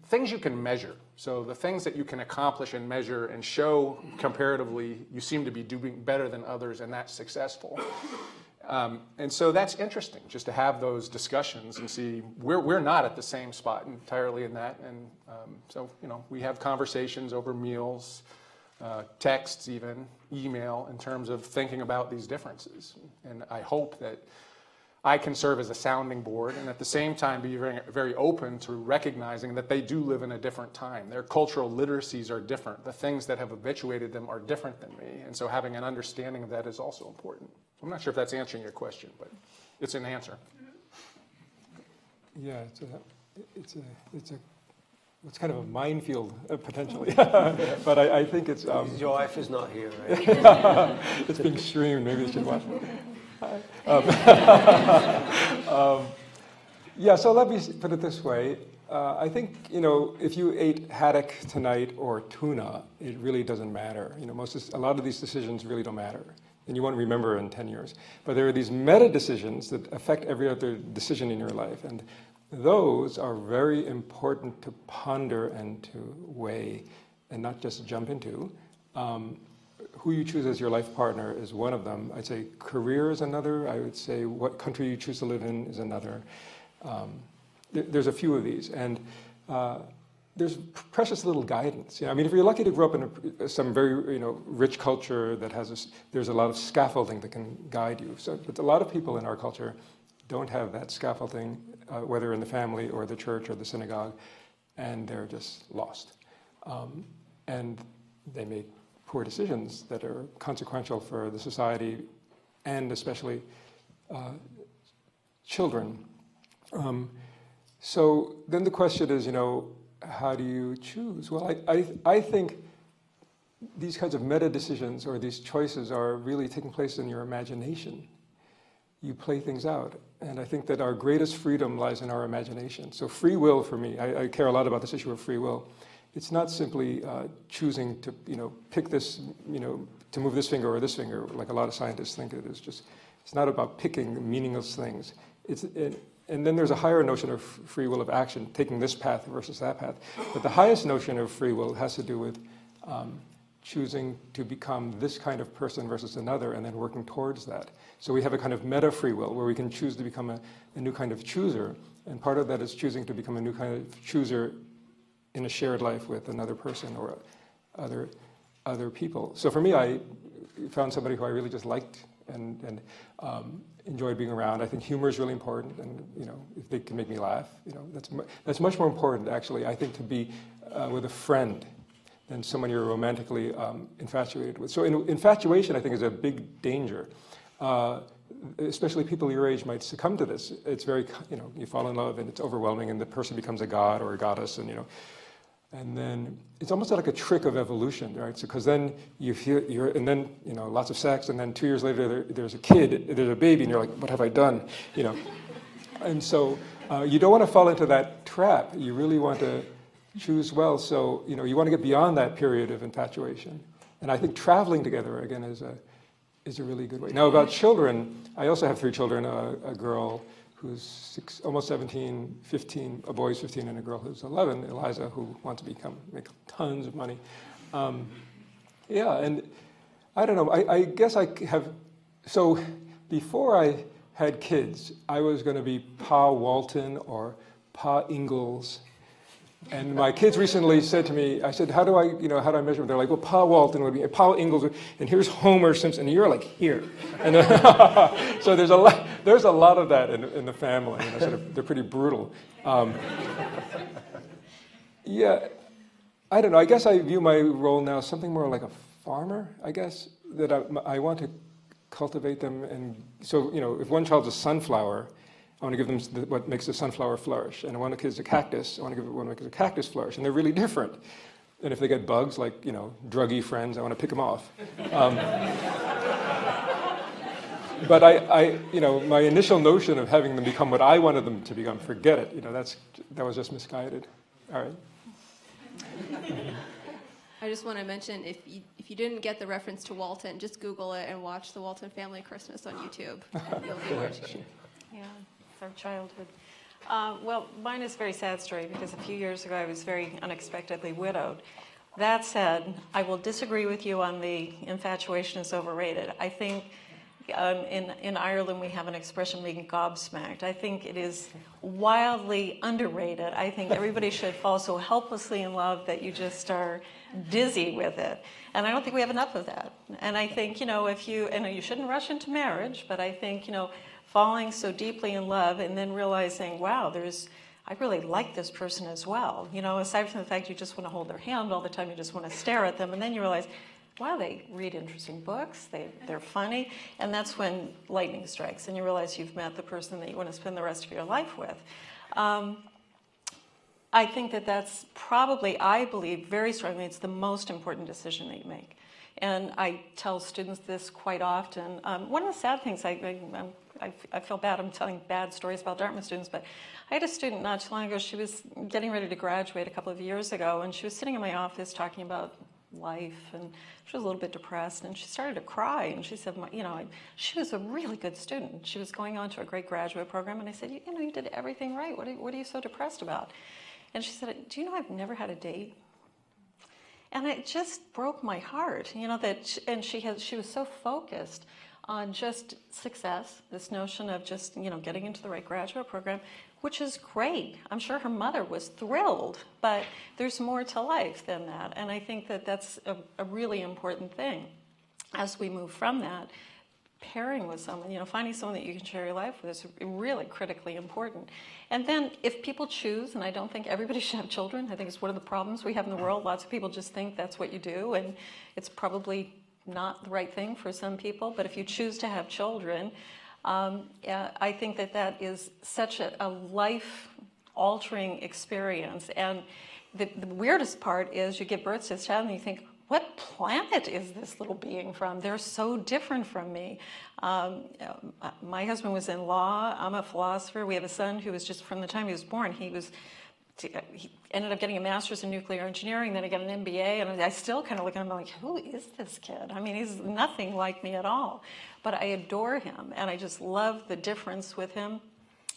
things you can measure. So the things that you can accomplish and measure and show comparatively, you seem to be doing better than others, and that's successful. And so that's interesting, just to have those discussions and see we're not at the same spot entirely in that. And so, you know, we have conversations over meals, texts even, email, in terms of thinking about these differences. And I hope that I can serve as a sounding board and at the same time be very, very open to recognizing that they do live in a different time. Their cultural literacies are different. The things that have habituated them are different than me. And so having an understanding of that is also important. I'm not sure if that's answering your question, but it's an answer. Yeah, it's kind of a minefield potentially, but I think it's. Your wife is not here, right? It's being streamed. Maybe they should watch it. Yeah, so let me put it this way. I think, you know, if you ate haddock tonight or tuna, it really doesn't matter. You know, a lot of these decisions really don't matter, and you won't remember in 10 years. But there are these meta decisions that affect every other decision in your life, and those are very important to ponder and to weigh, and not just jump into. Who you choose as your life partner is one of them. I'd say career is another. I would say what country you choose to live in is another. There's a few of these, and there's precious little guidance. I mean, if you're lucky to grow up in some very rich culture that has there's a lot of scaffolding that can guide you. So, but a lot of people in our culture don't have that scaffolding, whether in the family or the church or the synagogue, and they're just lost. And they make poor decisions that are consequential for the society and especially children. So then the question is, how do you choose? Well, I think these kinds of meta decisions or these choices are really taking place in your imagination. You play things out. And I think that our greatest freedom lies in our imagination. So free will for me, I care a lot about this issue of free will. It's not simply choosing to, pick this, to move this finger or this finger, like a lot of scientists think it is. It's not about picking meaningless things. And then there's a higher notion of free will of action, taking this path versus that path. But the highest notion of free will has to do with choosing to become this kind of person versus another, and then working towards that. So we have a kind of meta free will where we can choose to become a new kind of chooser, and part of that is choosing to become a new kind of chooser in a shared life with another person or other people. So for me, I found somebody who I really just liked and enjoyed being around. I think humor is really important, and if they can make me laugh, that's much more important actually. I think to be with a friend than someone you're romantically infatuated with. So infatuation, I think, is a big danger. Especially people your age might succumb to this. It's very, you fall in love and it's overwhelming, and the person becomes a god or a goddess, and And then it's almost like a trick of evolution, right? So because then and then lots of sex, and then 2 years later there's a kid, there's a baby, and you're like, what have I done? And so you don't want to fall into that trap. You really want to choose well. So you want to get beyond that period of infatuation. And I think traveling together again is a really good way. Now about children, I also have 3 children: a girl who's almost 17, 15, a boy who's 15, and a girl who's 11, Eliza, who wants to make tons of money. And I don't know, I guess I have, so before I had kids, I was going to be Pa Walton or Pa Ingalls. And my kids recently said to me, I said, how do I measure them? They're like, well, Pa Walton would be, Pa Ingalls, and here's Homer Simpson, and you're like here. And so there's a lot of that in the family. They're pretty brutal. I don't know. I guess I view my role now as something more like a farmer. I guess that I want to cultivate them, and so if one child's a sunflower, I want to give them what makes the sunflower flourish. And one kid's a cactus, I want to give it what makes a cactus flourish. And they're really different. And if they get bugs, like, druggy friends, I want to pick them off. But my initial notion of having them become what I wanted them to become, forget it. That was just misguided. All right. I just want to mention, if you didn't get the reference to Walton, just Google it and watch the Walton Family Christmas on YouTube. And you'll be where to. Yeah, it's our childhood. Well, mine is a very sad story because a few years ago I was very unexpectedly widowed. That said, I will disagree with you on the infatuation is overrated. I think in Ireland we have an expression being gobsmacked. I think it is wildly underrated. I think everybody should fall so helplessly in love that you just are dizzy with it. And I don't think we have enough of that. And I think, you shouldn't rush into marriage, but I think, falling so deeply in love and then realizing, wow, I really like this person as well. Aside from the fact you just want to hold their hand all the time, you just want to stare at them, and then you realize, wow, they read interesting books, they're funny, and that's when lightning strikes, and you realize you've met the person that you want to spend the rest of your life with. I think that's probably, I believe very strongly, it's the most important decision that you make. And I tell students this quite often. One of the sad things, I feel bad, I'm telling bad stories about Dartmouth students, but I had a student not too long ago, she was getting ready to graduate a couple of years ago, and she was sitting in my office talking about life, and she was a little bit depressed, and she started to cry, and she said, she was a really good student. She was going on to a great graduate program, and I said, you did everything right. What are you so depressed about? And she said, do you know I've never had a date? And it just broke my heart, and she was so focused on just success, this notion of just, getting into the right graduate program, which is great. I'm sure her mother was thrilled, but there's more to life than that. And I think that's a really important thing. As we move from that, pairing with someone, finding someone that you can share your life with is really critically important. And then if people choose, and I don't think everybody should have children, I think it's one of the problems we have in the world. Lots of people just think that's what you do, and it's probably not the right thing for some people. But if you choose to have children, I think that is such a life-altering experience. And the weirdest part is you give birth to this child and you think, what planet is this little being from? They're so different from me. My husband was in law. I'm a philosopher. We have a son who was just, from the time he was born, he ended up getting a master's in nuclear engineering, then he got an MBA, and I still kind of look at him like, who is this kid? I mean, he's nothing like me at all. But I adore him, and I just love the difference with him.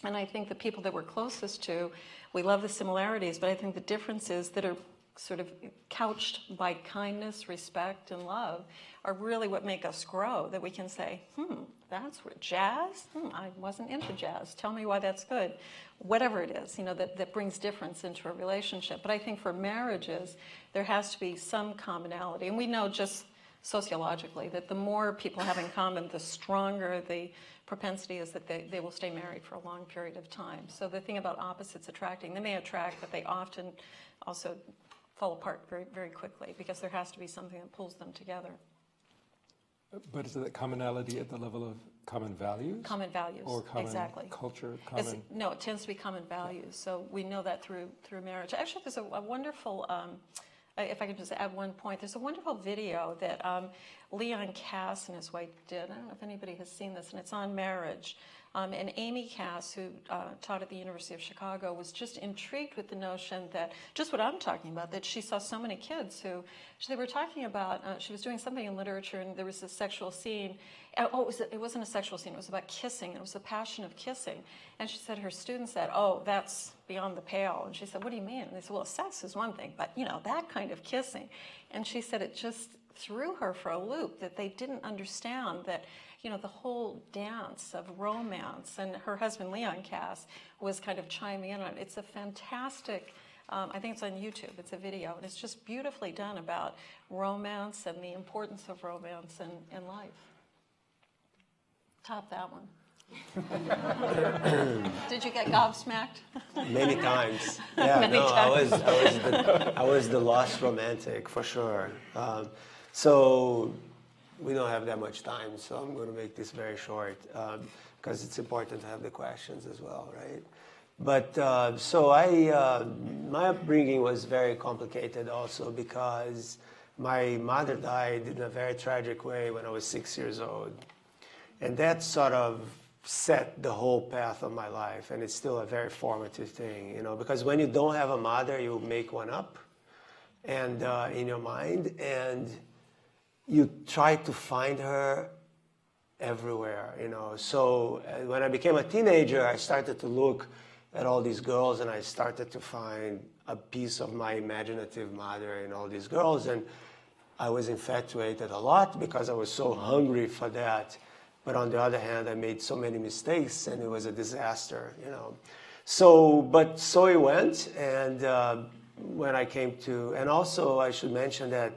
And I think the people that we're closest to, we love the similarities, but I think the differences that are sort of couched by kindness, respect, and love are really what make us grow, that we can say, that's what, jazz? I wasn't into jazz. Tell me why that's good. Whatever it is, that brings difference into a relationship. But I think for marriages, there has to be some commonality. And we know just sociologically that the more people have in common, the stronger the propensity is that they will stay married for a long period of time. So the thing about opposites attracting, they may attract, but they often also fall apart very, very quickly because there has to be something that pulls them together. But is it commonality at the level of common values? Common values, Or common exactly. culture, No, it tends to be common values. So we know that through marriage. Actually, there's a wonderful, if I can just add one point, there's a wonderful video that Leon Cass and his wife did. I don't know if anybody has seen this, and it's on marriage. And Amy Cass, who taught at the University of Chicago, was just intrigued with the notion that, just what I'm talking about, that she saw so many kids who, they were talking about, she was doing something in literature, and there was a sexual scene. It wasn't a sexual scene, it was about kissing, it was the passion of kissing. And she said, her students said, oh, that's beyond the pale. And she said, what do you mean? And they said, well, sex is one thing, but that kind of kissing. And she said it just threw her for a loop, that they didn't understand that the whole dance of romance. And her husband, Leon Cass, was kind of chiming in on it. It's a fantastic, I think it's on YouTube, it's a video, and it's just beautifully done about romance and the importance of romance in life. Top that one. Did you get gobsmacked? Many times. Yeah, Many no, times. I was the lost romantic for sure. So we don't have that much time, so I'm going to make this very short because it's important to have the questions as well, right? But my upbringing was very complicated also because my mother died in a very tragic way when I was 6 years old. And that sort of set the whole path of my life, and it's still a very formative thing, because when you don't have a mother, you make one up and in your mind, and you try to find her everywhere, So when I became a teenager, I started to look at all these girls, and I started to find a piece of my imaginative mother in all these girls, and I was infatuated a lot because I was so hungry for that. But on the other hand, I made so many mistakes, and it was a disaster, So it went, and when I came to, and also I should mention that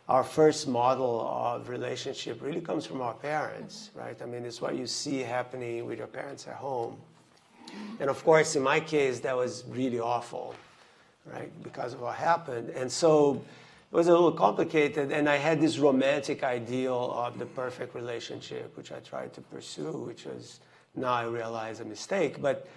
our first model of relationship really comes from our parents, right? I mean, it's what you see happening with your parents at home. And of course, in my case, that was really awful, right? Because of what happened. And so it was a little complicated, and I had this romantic ideal of the perfect relationship, which I tried to pursue, which was, now I realize, a mistake. But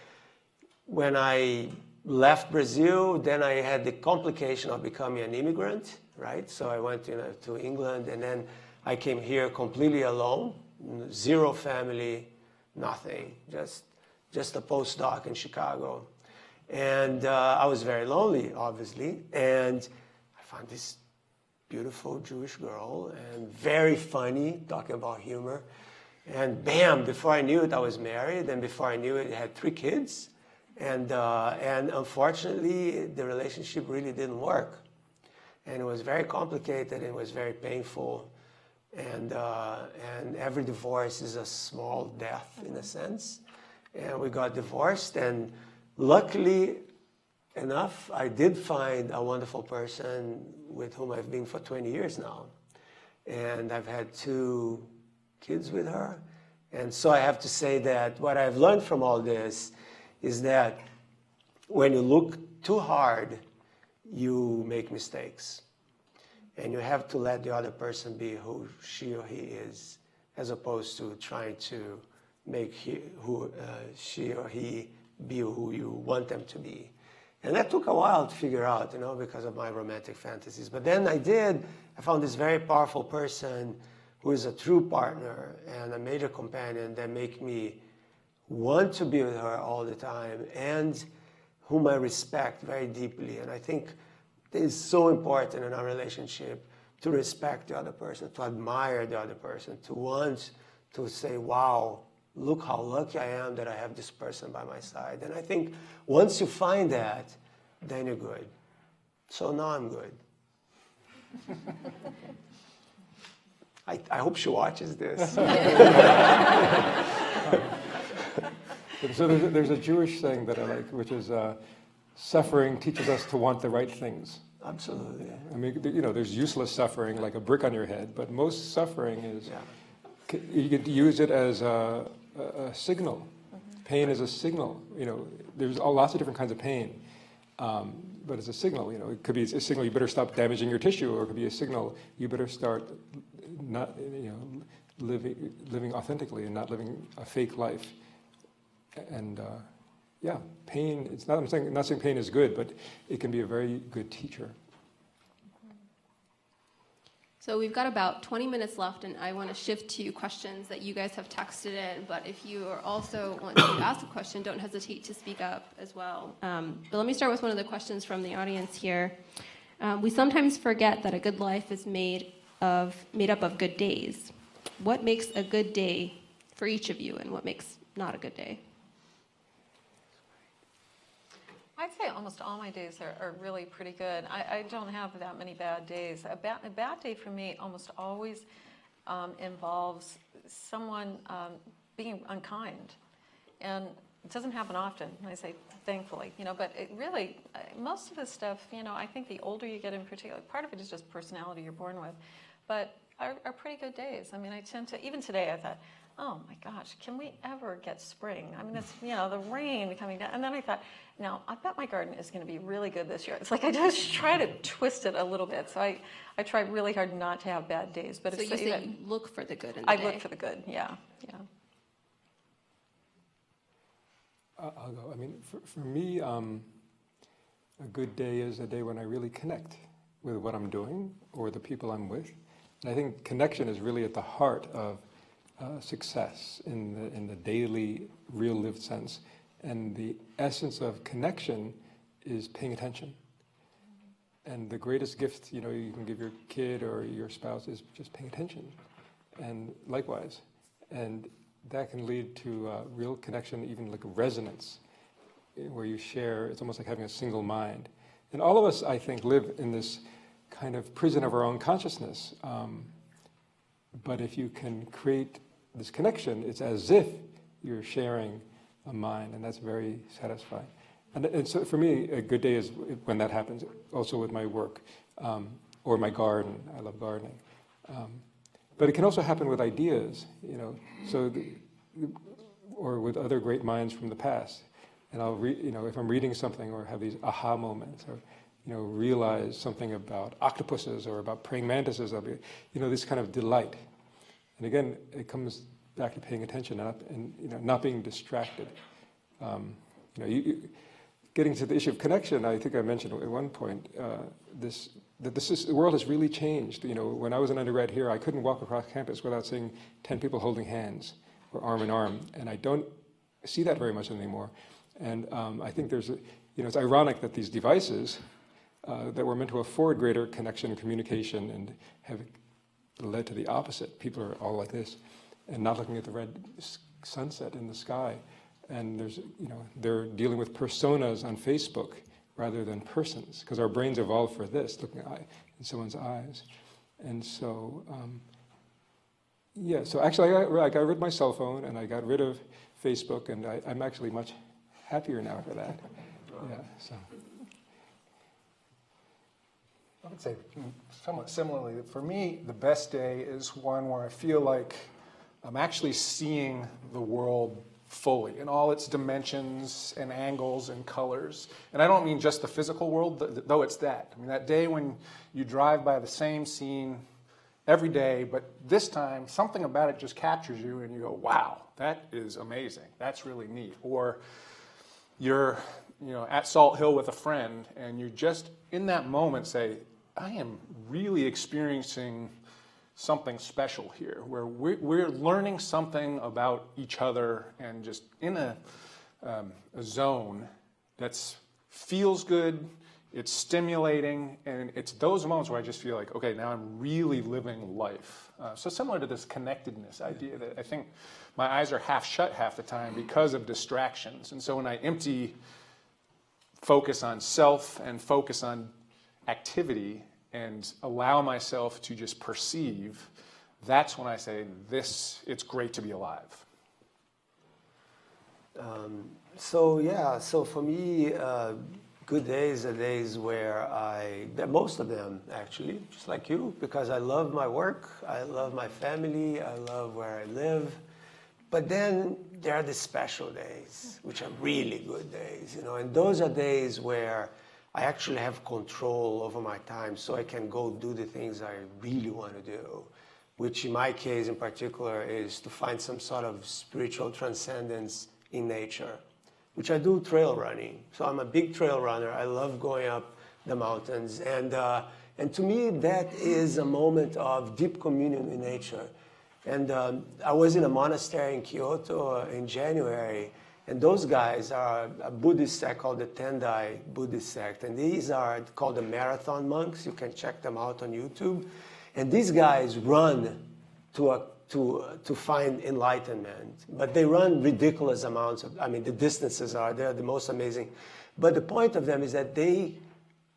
when I left Brazil, then I had the complication of becoming an immigrant, right? So I went to England, and then I came here completely alone, zero family, nothing, just a postdoc in Chicago. And I was very lonely, obviously, and I found this beautiful Jewish girl, and very funny, talking about humor. And bam, before I knew it, I was married, and before I knew it, I had 3 kids. And unfortunately, the relationship really didn't work. And it was very complicated, and it was very painful. And every divorce is a small death, in a sense. And we got divorced, and luckily enough, I did find a wonderful person with whom I've been for 20 years now. And I've had 2 kids with her. And so I have to say that what I've learned from all this is that when you look too hard, you make mistakes. And you have to let the other person be who she or he is, as opposed to trying to make she or he be who you want them to be. And that took a while to figure out, because of my romantic fantasies. But then I found this very powerful person who is a true partner and a major companion that make me want to be with her all the time, and whom I respect very deeply. And I think it is so important in our relationship to respect the other person, to admire the other person, to want to say, wow, look how lucky I am that I have this person by my side. And I think once you find that, then you're good. So now I'm good. I hope she watches this. So there's a Jewish saying that I like, which is suffering teaches us to want the right things. Absolutely. I mean, there's useless suffering, like a brick on your head, but most suffering is, you could use it as a signal. Pain is a signal. There's lots of different kinds of pain, but it's a signal. It could be a signal you better stop damaging your tissue, or it could be a signal you better start not living authentically and not living a fake life. And yeah, pain. It's not. I'm not saying pain is good, but it can be a very good teacher. So we've got about 20 minutes left, and I want to shift to questions that you guys have texted in. But if you are also want to ask a question, don't hesitate to speak up as well. But let me start with one of the questions from the audience here. We sometimes forget that a good life is made up of good days. What makes a good day for each of you, and what makes not a good day? I'd say almost all my days are really pretty good. I don't have that many bad days. A bad day for me almost always involves someone being unkind. And it doesn't happen often, I say thankfully, but it really, most of the stuff, I think the older you get in particular, part of it is just personality you're born with, but are pretty good days. I mean, I tend to, even today I thought, oh my gosh, can we ever get spring? I mean, it's, the rain coming down. And then I thought, now, I bet my garden is going to be really good this year. It's like I just try to twist it a little bit. So I try really hard not to have bad days. But so you say you look for the good in the day. I look for the good, yeah. I'll go. I mean, for me, a good day is a day when I really connect with what I'm doing or the people I'm with. And I think connection is really at the heart of success in the daily, real lived sense. And the essence of connection is paying attention. And the greatest gift, you can give your kid or your spouse is just paying attention. And likewise. And that can lead to real connection, even like a resonance, where you share. It's almost like having a single mind. And all of us, I think, live in this kind of prison of our own consciousness. But if you can create this connection, it's as if you're sharing a mind, and that's very satisfying. And so for me, a good day is when that happens, also with my work, or my garden. I love gardening. But it can also happen with ideas, or with other great minds from the past. And I'll if I'm reading something or have these aha moments, or realize something about octopuses or about praying mantises, I'll be, this kind of delight. And again, it comes back to paying attention and not being distracted. Getting to the issue of connection, I think I mentioned at one point the world has really changed. When I was an undergrad here, I couldn't walk across campus without seeing 10 people holding hands or arm in arm, and I don't see that very much anymore. And I think it's ironic that these devices that were meant to afford greater connection and communication and have led to the opposite. People are all like this and not looking at the red sunset in the sky. And they're dealing with personas on Facebook rather than persons, because our brains evolved for this, looking in someone's eyes. And so, so actually I got rid of my cell phone and I got rid of Facebook, and I'm actually much happier now for that. Yeah, so. I would say somewhat similarly, for me, the best day is one where I feel like I'm actually seeing the world fully in all its dimensions and angles and colors. And I don't mean just the physical world, though it's that. I mean, that day when you drive by the same scene every day, but this time something about it just captures you and you go, wow, that is amazing. That's really neat. Or you're at Salt Hill with a friend and you just in that moment say, I am really experiencing something special here, where we're learning something about each other and just in a zone that feels good, it's stimulating, and it's those moments where I just feel like, okay, now I'm really living life. So similar to this connectedness idea that I think my eyes are half shut half the time because of distractions. And so when I focus on self and focus on activity and allow myself to just perceive, that's when I say, it's great to be alive. So for me, good days are days where most of them actually, just like you, because I love my work, I love my family, I love where I live. But then there are the special days, which are really good days, and those are days where I actually have control over my time, so I can go do the things I really want to do. which in my case in particular is to find some sort of spiritual transcendence in nature, which I do trail running. So I'm a big trail runner. I love going up the mountains. And to me, that is a moment of deep communion with nature. And I was in a monastery in Kyoto in January, and those guys are a Buddhist sect called the Tendai Buddhist sect. And these are called the marathon monks. You can check them out on YouTube. And these guys run to find enlightenment. But they run ridiculous amounts of, I mean, the distances they're the most amazing. But the point of them is that they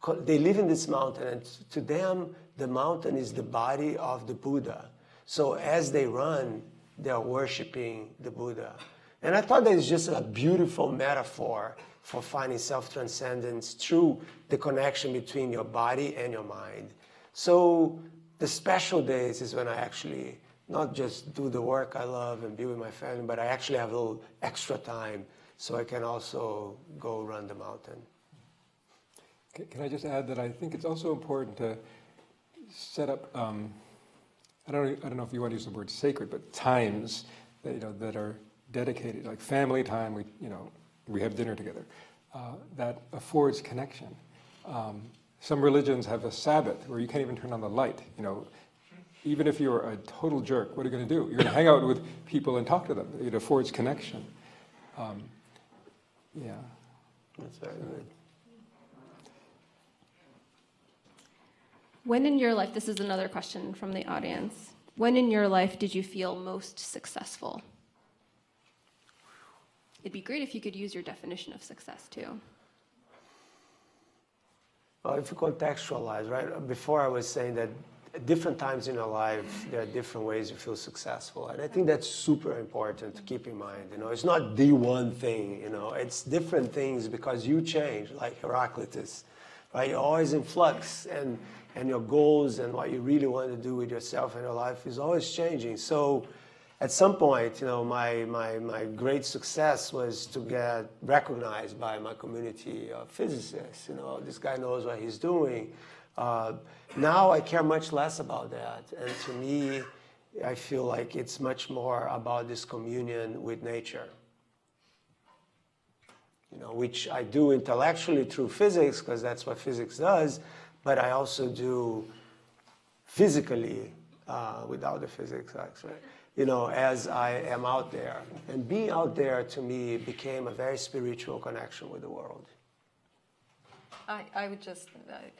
live in this mountain, and to them, the mountain is the body of the Buddha. So as they run, they're worshiping the Buddha. And I thought that is just a beautiful metaphor for finding self-transcendence through the connection between your body and your mind. So the special days is when I actually not just do the work I love and be with my family, but I actually have a little extra time so I can also go run the mountain. Can I just add that I think it's also important to set up, I don't know if you want to use the word sacred, but times that, that are dedicated, like family time, we have dinner together, that affords connection. Some religions have a Sabbath where you can't even turn on the light. Even if you're a total jerk, what are you going to do? You're going to hang out with people and talk to them. It affords connection. Yeah. That's very good. When in your life, this is another question from the audience, when in your life did you feel most successful? It'd be great if you could use your definition of success too. Well, if you contextualize, right? Before I was saying that at different times in your life, there are different ways you feel successful. And I think that's super important to keep in mind. It's not the one thing, it's different things because you change, like Heraclitus, right? You're always in flux, and your goals and what you really want to do with yourself and your life is always changing. So at some point, my great success was to get recognized by my community of physicists. This guy knows what he's doing. Now I care much less about that. And to me, I feel like it's much more about this communion with nature. Which I do intellectually through physics, because that's what physics does, but I also do physically without the physics, actually. As I am out there. And being out there, to me, became a very spiritual connection with the world. I would just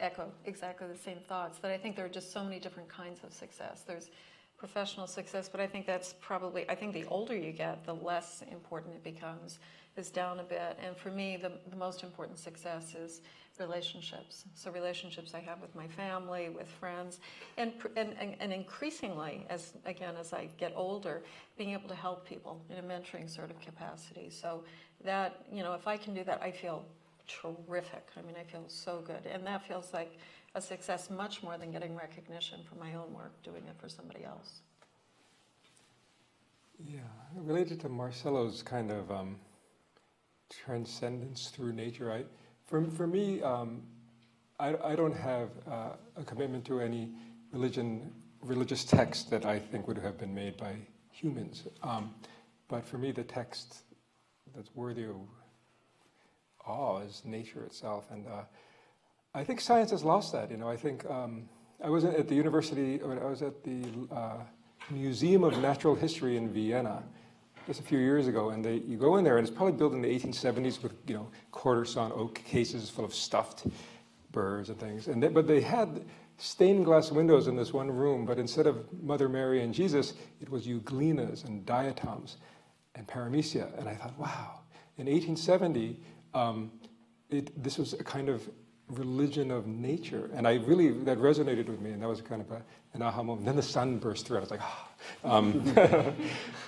echo exactly the same thoughts, that I think there are just so many different kinds of success. There's professional success, but I think that's probably, I think the older you get, the less important it becomes, is down a bit. And for me, the most important success is relationships. So relationships I have with my family, with friends, and increasingly, as I get older, being able to help people in a mentoring sort of capacity. So that, if I can do that, I feel terrific. I feel so good. And that feels like a success much more than getting recognition for my own work, doing it for somebody else. Yeah, related to Marcelo's kind of transcendence through nature, for me, I don't have a commitment to any religious text that I think would have been made by humans. But for me, the text that's worthy of awe is nature itself. And I think science has lost that. I think I was at the university, I was at the Museum of Natural History in Vienna just a few years ago, and you go in there, and it's probably built in the 1870s with quarter-sawn oak cases full of stuffed birds and things. But they had stained glass windows in this one room, but instead of Mother Mary and Jesus, it was euglenas and diatoms and paramecia. And I thought, wow, in 1870, this was a kind of religion of nature, and that resonated with me, and that was kind of an aha moment. Then the sun burst through, and I was like, ah.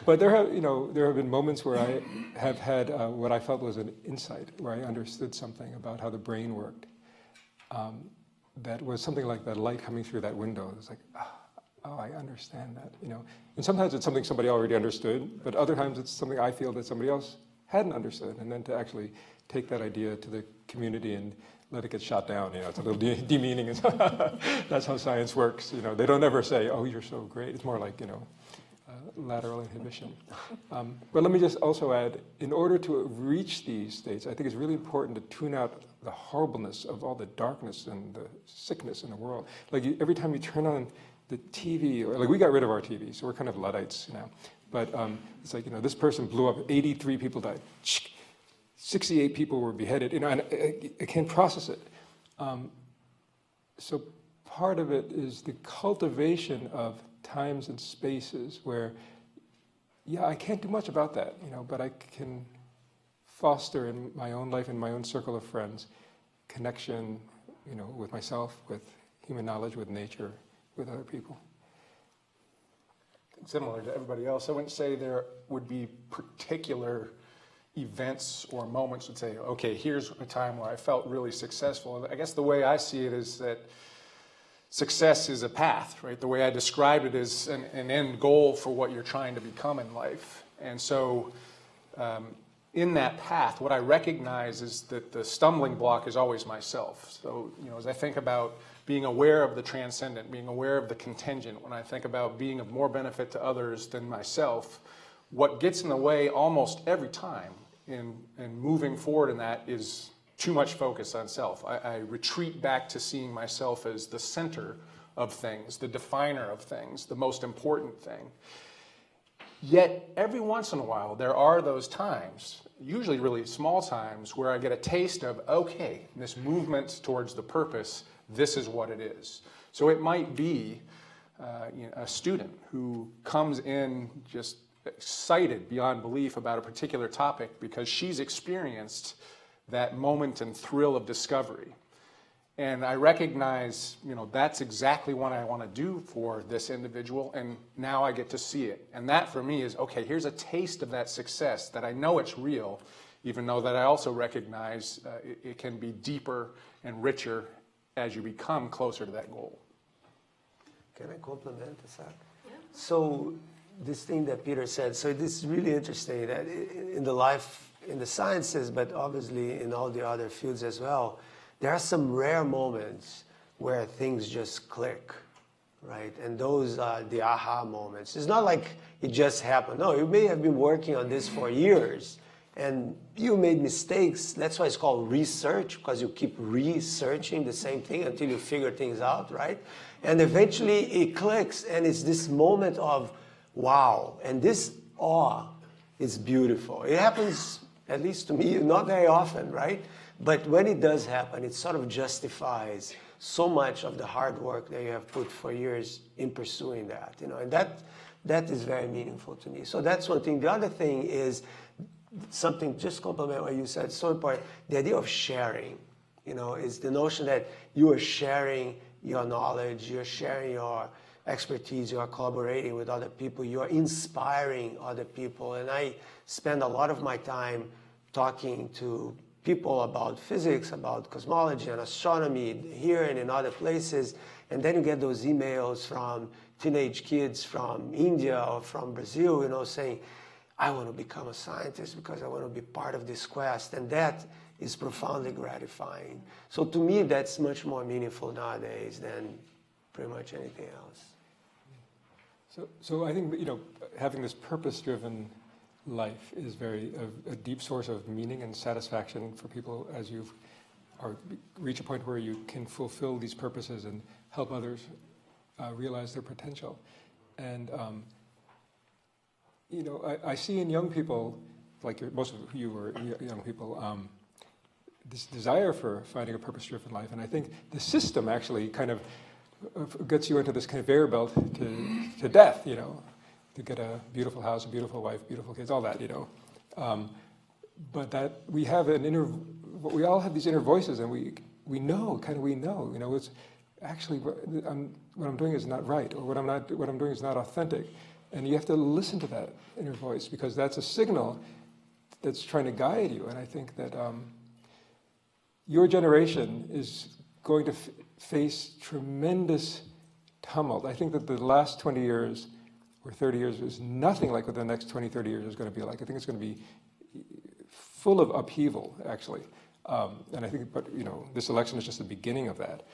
But there have been moments where I have had what I felt was an insight, where I understood something about how the brain worked. That was something like that light coming through that window. It was like, oh, I understand that, And sometimes it's something somebody already understood, but other times it's something I feel that somebody else hadn't understood, and then to actually take that idea to the community and let it get shot down. It's a little demeaning. That's how science works. They don't ever say, "Oh, you're so great." It's more like lateral inhibition. But let me just also add, in order to reach these states, I think it's really important to tune out the horribleness of all the darkness and the sickness in the world. Like every time you turn on the TV, or like we got rid of our TV, so we're kind of Luddites now. But it's like, this person blew up, 83 people died. 68 people were beheaded, and I can't process it. So part of it is the cultivation of times and spaces where, I can't do much about that, but I can foster in my own life, in my own circle of friends, connection, with myself, with human knowledge, with nature, with other people. Similar to everybody else, I wouldn't say there would be particular events or moments that say, okay, here's a time where I felt really successful. I guess the way I see it is that success is a path, right? The way I described it is an end goal for what you're trying to become in life. And so in that path, what I recognize is that the stumbling block is always myself. So, as I think about being aware of the transcendent, being aware of the contingent, when I think about being of more benefit to others than myself, what gets in the way almost every time in moving forward in that is too much focus on self. I retreat back to seeing myself as the center of things, the definer of things, the most important thing. Yet, every once in a while, there are those times, usually really small times, where I get a taste of, okay, this movement towards the purpose, this is what it is. So it might be a student who comes in just excited beyond belief about a particular topic because she's experienced that moment and thrill of discovery. And I recognize, that's exactly what I want to do for this individual, and now I get to see it. And that for me is, okay, here's a taste of that success, that I know it's real, even though that I also recognize it can be deeper and richer as you become closer to that goal. Can I compliment a sec? Yeah. So this thing that Peter said, so this is really interesting that in the sciences, but obviously in all the other fields as well, there are some rare moments where things just click, right? And those are the aha moments. It's not like it just happened. No, you may have been working on this for years and you made mistakes. That's why it's called research, because you keep researching the same thing until you figure things out, right? And eventually it clicks, and it's this moment of wow. And this awe is beautiful. It happens, at least to me, not very often, right? But when it does happen, it sort of justifies so much of the hard work that you have put for years in pursuing that, and that is very meaningful to me. So that's one thing. The other thing is something, just compliment what you said, so important, the idea of sharing, is the notion that you are sharing your knowledge, you're sharing your expertise, you are collaborating with other people, you are inspiring other people. And I spend a lot of my time talking to people about physics, about cosmology and astronomy here and in other places, and then you get those emails from teenage kids from India or from Brazil, saying, I want to become a scientist because I want to be part of this quest, and that is profoundly gratifying. So to me, that's much more meaningful nowadays than pretty much anything else. So I think, having this purpose-driven life is a deep source of meaning and satisfaction for people as you reach a point where you can fulfill these purposes and help others realize their potential. And I see in young people, like most of you are young people, this desire for finding a purpose-driven life. And I think the system actually kind of gets you into this conveyor belt to death, to get a beautiful house, a beautiful wife, beautiful kids, all that, But that we have we all have these inner voices, and we know, it's actually what I'm doing is not right, or what I'm doing is not authentic. And you have to listen to that inner voice, because that's a signal that's trying to guide you. And I think that your generation is going to face tremendous tumult. I think that the last 20 years or 30 years is nothing like what the next 20, 30 years is going to be like. I think it's going to be full of upheaval, actually. And I think, but this election is just the beginning of that.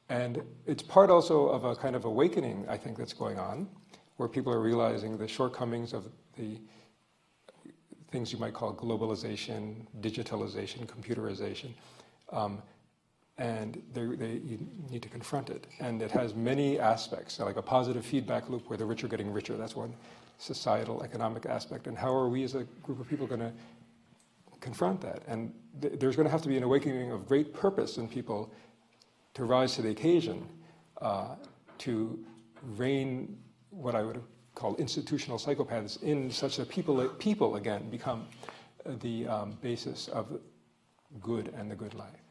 And it's part also of a kind of awakening, I think, that's going on, where people are realizing the shortcomings of the things you might call globalization, digitalization, computerization. And you need to confront it. And it has many aspects, like a positive feedback loop where the rich are getting richer. That's one societal, economic aspect. And how are we as a group of people going to confront that? And there's going to have to be an awakening of great purpose in people to rise to the occasion, to rein what I would call institutional psychopaths in, such that people again become the basis of good and the good life.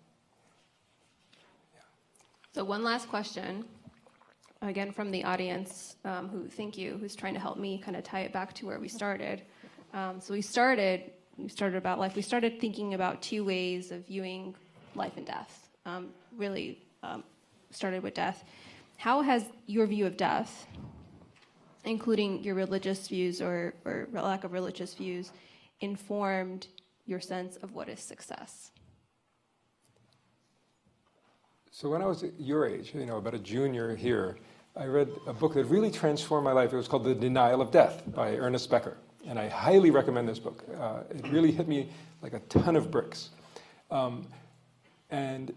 So one last question, again from the audience, who's trying to help me kind of tie it back to where we started. So we started about life. We started thinking about two ways of viewing life and death. Really started with death. How has your view of death, including your religious views or lack of religious views, informed your sense of what is success? So when I was your age, about a junior here, I read a book that really transformed my life. It was called The Denial of Death by Ernest Becker. And I highly recommend this book. It really hit me like a ton of bricks. And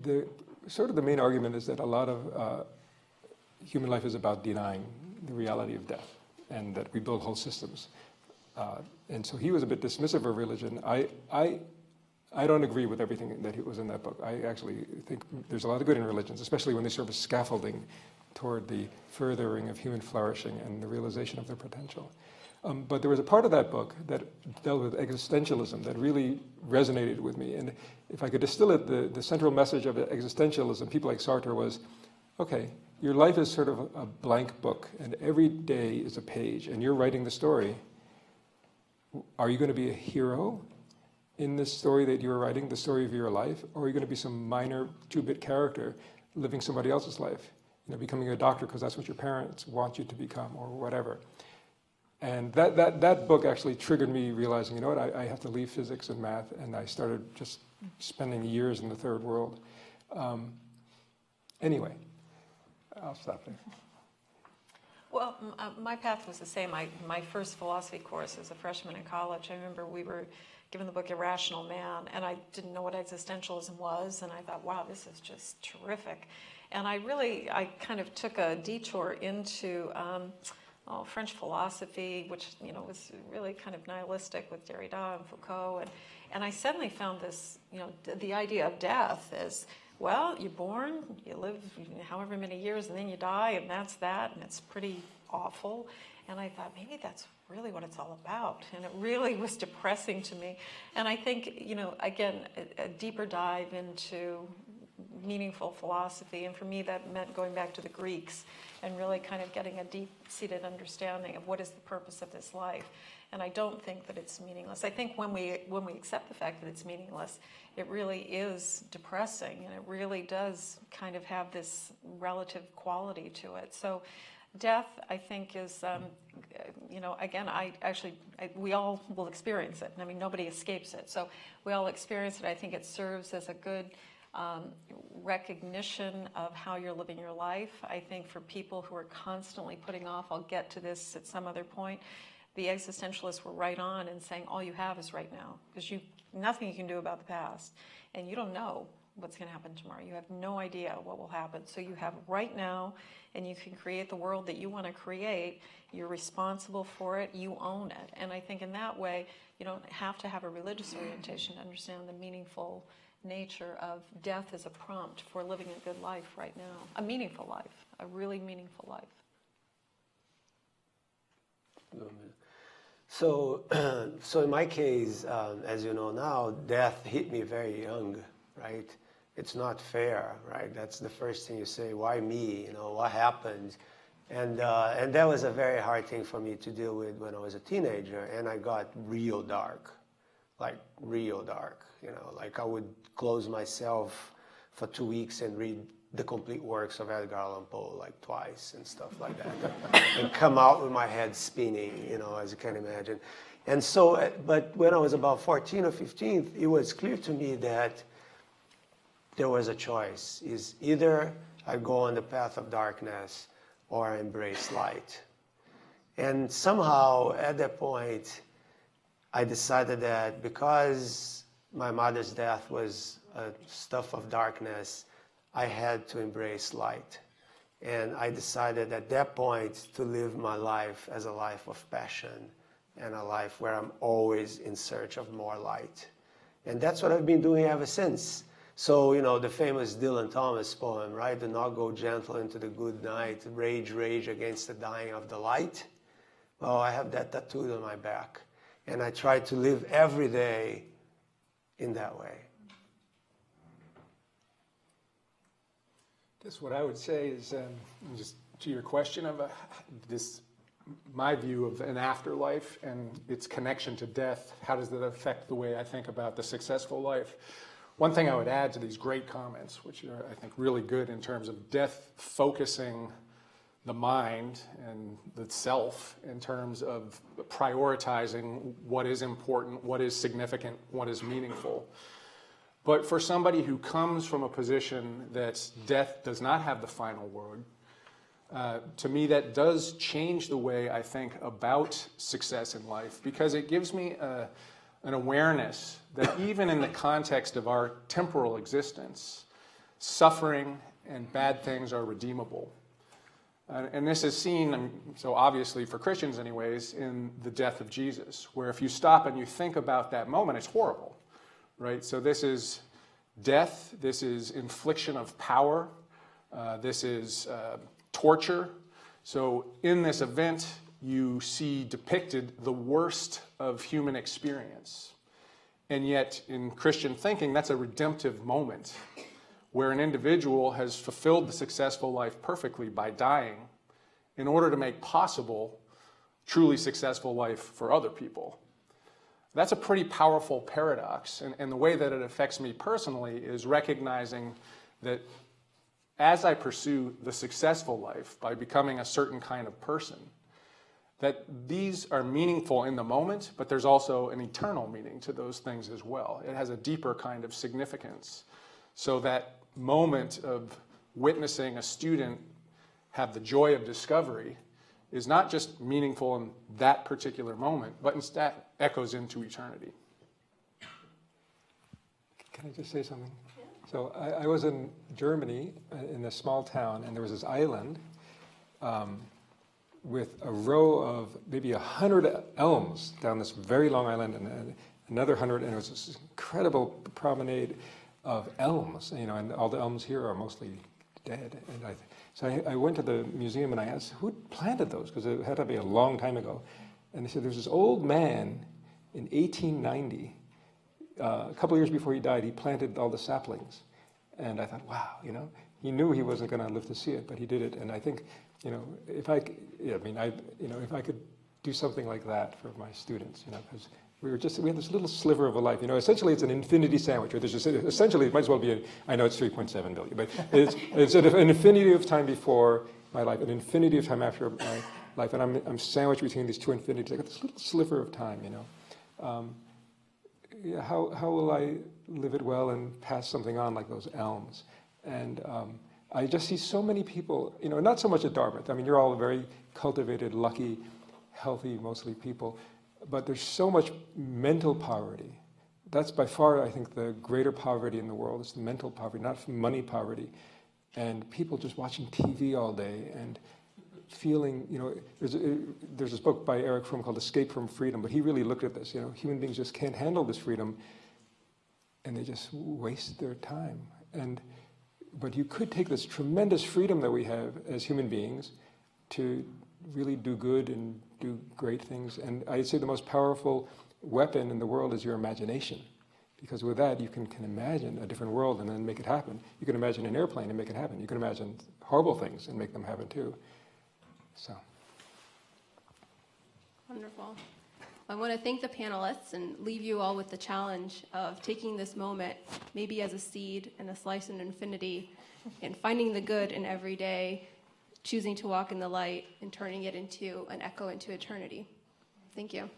the main argument is that a lot of human life is about denying the reality of death, and that we build whole systems. And so he was a bit dismissive of religion. I don't agree with everything that was in that book. I actually think there's a lot of good in religions, especially when they serve as scaffolding toward the furthering of human flourishing and the realization of their potential. But there was a part of that book that dealt with existentialism that really resonated with me. And if I could distill it, the central message of existentialism, people like Sartre, was, okay, your life is sort of a blank book, and every day is a page, and you're writing the story. Are you going to be a hero in this story that you're writing, the story of your life, or are you going to be some minor two-bit character living somebody else's life, becoming a doctor because that's what your parents want you to become, or whatever? And that book actually triggered me realizing, I have to leave physics and math, and I started just spending years in the third world. Anyway, I'll stop there. Well, my path was the same. My first philosophy course as a freshman in college, I remember we were given the book Irrational Man, and I didn't know what existentialism was, and I thought, wow, this is just terrific. And I kind of took a detour into French philosophy, which was really kind of nihilistic with Derrida and Foucault, and I suddenly found this, the idea of death as, well, you're born, you live however many years, and then you die, and that's that, and it's pretty awful. And I thought, maybe that's really what it's all about. And it really was depressing to me. And I think, again, a deeper dive into meaningful philosophy. And for me, that meant going back to the Greeks and really kind of getting a deep-seated understanding of what is the purpose of this life. And I don't think that it's meaningless. I think when we accept the fact that it's meaningless, it really is depressing, and it really does kind of have this relative quality to it. So death, I think, is, again, we all will experience it. I mean, nobody escapes it. So we all experience it. I think it serves as a good recognition of how you're living your life. I think for people who are constantly putting off, I'll get to this at some other point, the existentialists were right on in saying all you have is right now, because nothing you can do about the past, and you don't know what's going to happen tomorrow. You have no idea what will happen. So you have right now, and you can create the world that you want to create. You're responsible for it. You own it. And I think in that way, you don't have to have a religious orientation to understand the meaningful nature of death as a prompt for living a good life right now, a meaningful life, a really meaningful life. So in my case, as you know now, death hit me very young, right? It's not fair, right? That's the first thing you say. Why me? What happened? And that was a very hard thing for me to deal with when I was a teenager, and I got real dark, like real dark. Like I would close myself for 2 weeks and read the complete works of Edgar Allan Poe like twice and stuff like that, and come out with my head spinning, as you can imagine. And so, but when I was about 14 or 15, it was clear to me that there was a choice. Is either I go on the path of darkness or I embrace light. And somehow at that point, I decided that because my mother's death was stuff of darkness, I had to embrace light. And I decided at that point to live my life as a life of passion and a life where I'm always in search of more light. And that's what I've been doing ever since. So, you know, the famous Dylan Thomas poem, right? Do not go gentle into the good night, rage, rage against the dying of the light. Well, I have that tattooed on my back. And I try to live every day in that way. I guess what I would say is, just to your question of my view of an afterlife and its connection to death, how does that affect the way I think about the successful life? One thing I would add to these great comments, which are, I think, really good in terms of death focusing the mind and the self in terms of prioritizing what is important, what is significant, what is meaningful. But for somebody who comes from a position that death does not have the final word, to me that does change the way I think about success in life, because it gives me an awareness that even in the context of our temporal existence, suffering and bad things are redeemable. And this is seen, so obviously for Christians anyways, in the death of Jesus, where if you stop and you think about that moment, it's horrible, right? So this is death, this is infliction of power, this is torture. So in this event, you see depicted the worst of human experience. And yet in Christian thinking, that's a redemptive moment where an individual has fulfilled the successful life perfectly by dying in order to make possible truly successful life for other people. That's a pretty powerful paradox. And the way that it affects me personally is recognizing that as I pursue the successful life by becoming a certain kind of person, that these are meaningful in the moment, but there's also an eternal meaning to those things as well. It has a deeper kind of significance. So that moment of witnessing a student have the joy of discovery is not just meaningful in that particular moment, but instead echoes into eternity. Can I just say something? Yeah. So I was in Germany in a small town, and there was this island with a row of maybe 100 elms down this very long island, and another 100, and it was this incredible promenade of elms, you know, and all the elms here are mostly dead. And so I went to the museum and I asked, who planted those? Because it had to be a long time ago. And they said, there's this old man in 1890, a couple of years before he died, he planted all the saplings. And I thought, wow, you know, he knew he wasn't going to live to see it, but he did it. And I think, you know, if I could do something like that for my students, you know, because we had this little sliver of a life. You know, essentially it's an infinity sandwich. Or essentially it might as well be, I know it's 3.7 billion, but it's an infinity of time before my life, an infinity of time after my life, and I'm sandwiched between these two infinities. I got this little sliver of time, you know. How will I live it well and pass something on like those elms? And I just see so many people, you know, not so much at Dartmouth. I mean, you're all very cultivated, lucky, healthy, mostly people. But there's so much mental poverty. That's by far, I think, the greater poverty in the world. It's the mental poverty, not money poverty. And people just watching TV all day and feeling, you know, there's this book by Eric Fromm called Escape from Freedom, but he really looked at this, you know, human beings just can't handle this freedom and they just waste their time. But you could take this tremendous freedom that we have as human beings to really do good and do great things. And I'd say the most powerful weapon in the world is your imagination. Because with that, you can imagine a different world and then make it happen. You can imagine an airplane and make it happen. You can imagine horrible things and make them happen too. So. Wonderful. I want to thank the panelists and leave you all with the challenge of taking this moment, maybe as a seed and a slice in infinity, and finding the good in every day, choosing to walk in the light, and turning it into an echo into eternity. Thank you.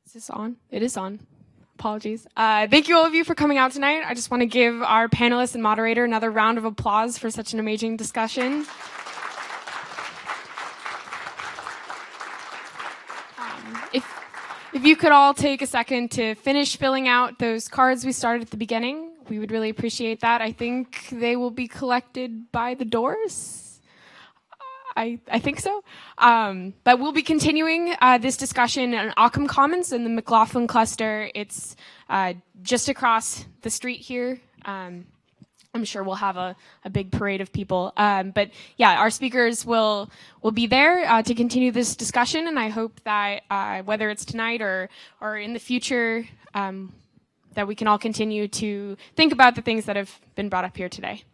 Is this on? It is on. Apologies. Thank you all of you for coming out tonight. I just want to give our panelists and moderator another round of applause for such an amazing discussion. If you could all take a second to finish filling out those cards we started at the beginning, we would really appreciate that. I think they will be collected by the doors. I think so. But we'll be continuing this discussion in Occam Commons in the McLaughlin cluster. It's just across the street here. I'm sure we'll have a big parade of people. But yeah, our speakers will be there to continue this discussion, and I hope that whether it's tonight or in the future, that we can all continue to think about the things that have been brought up here today.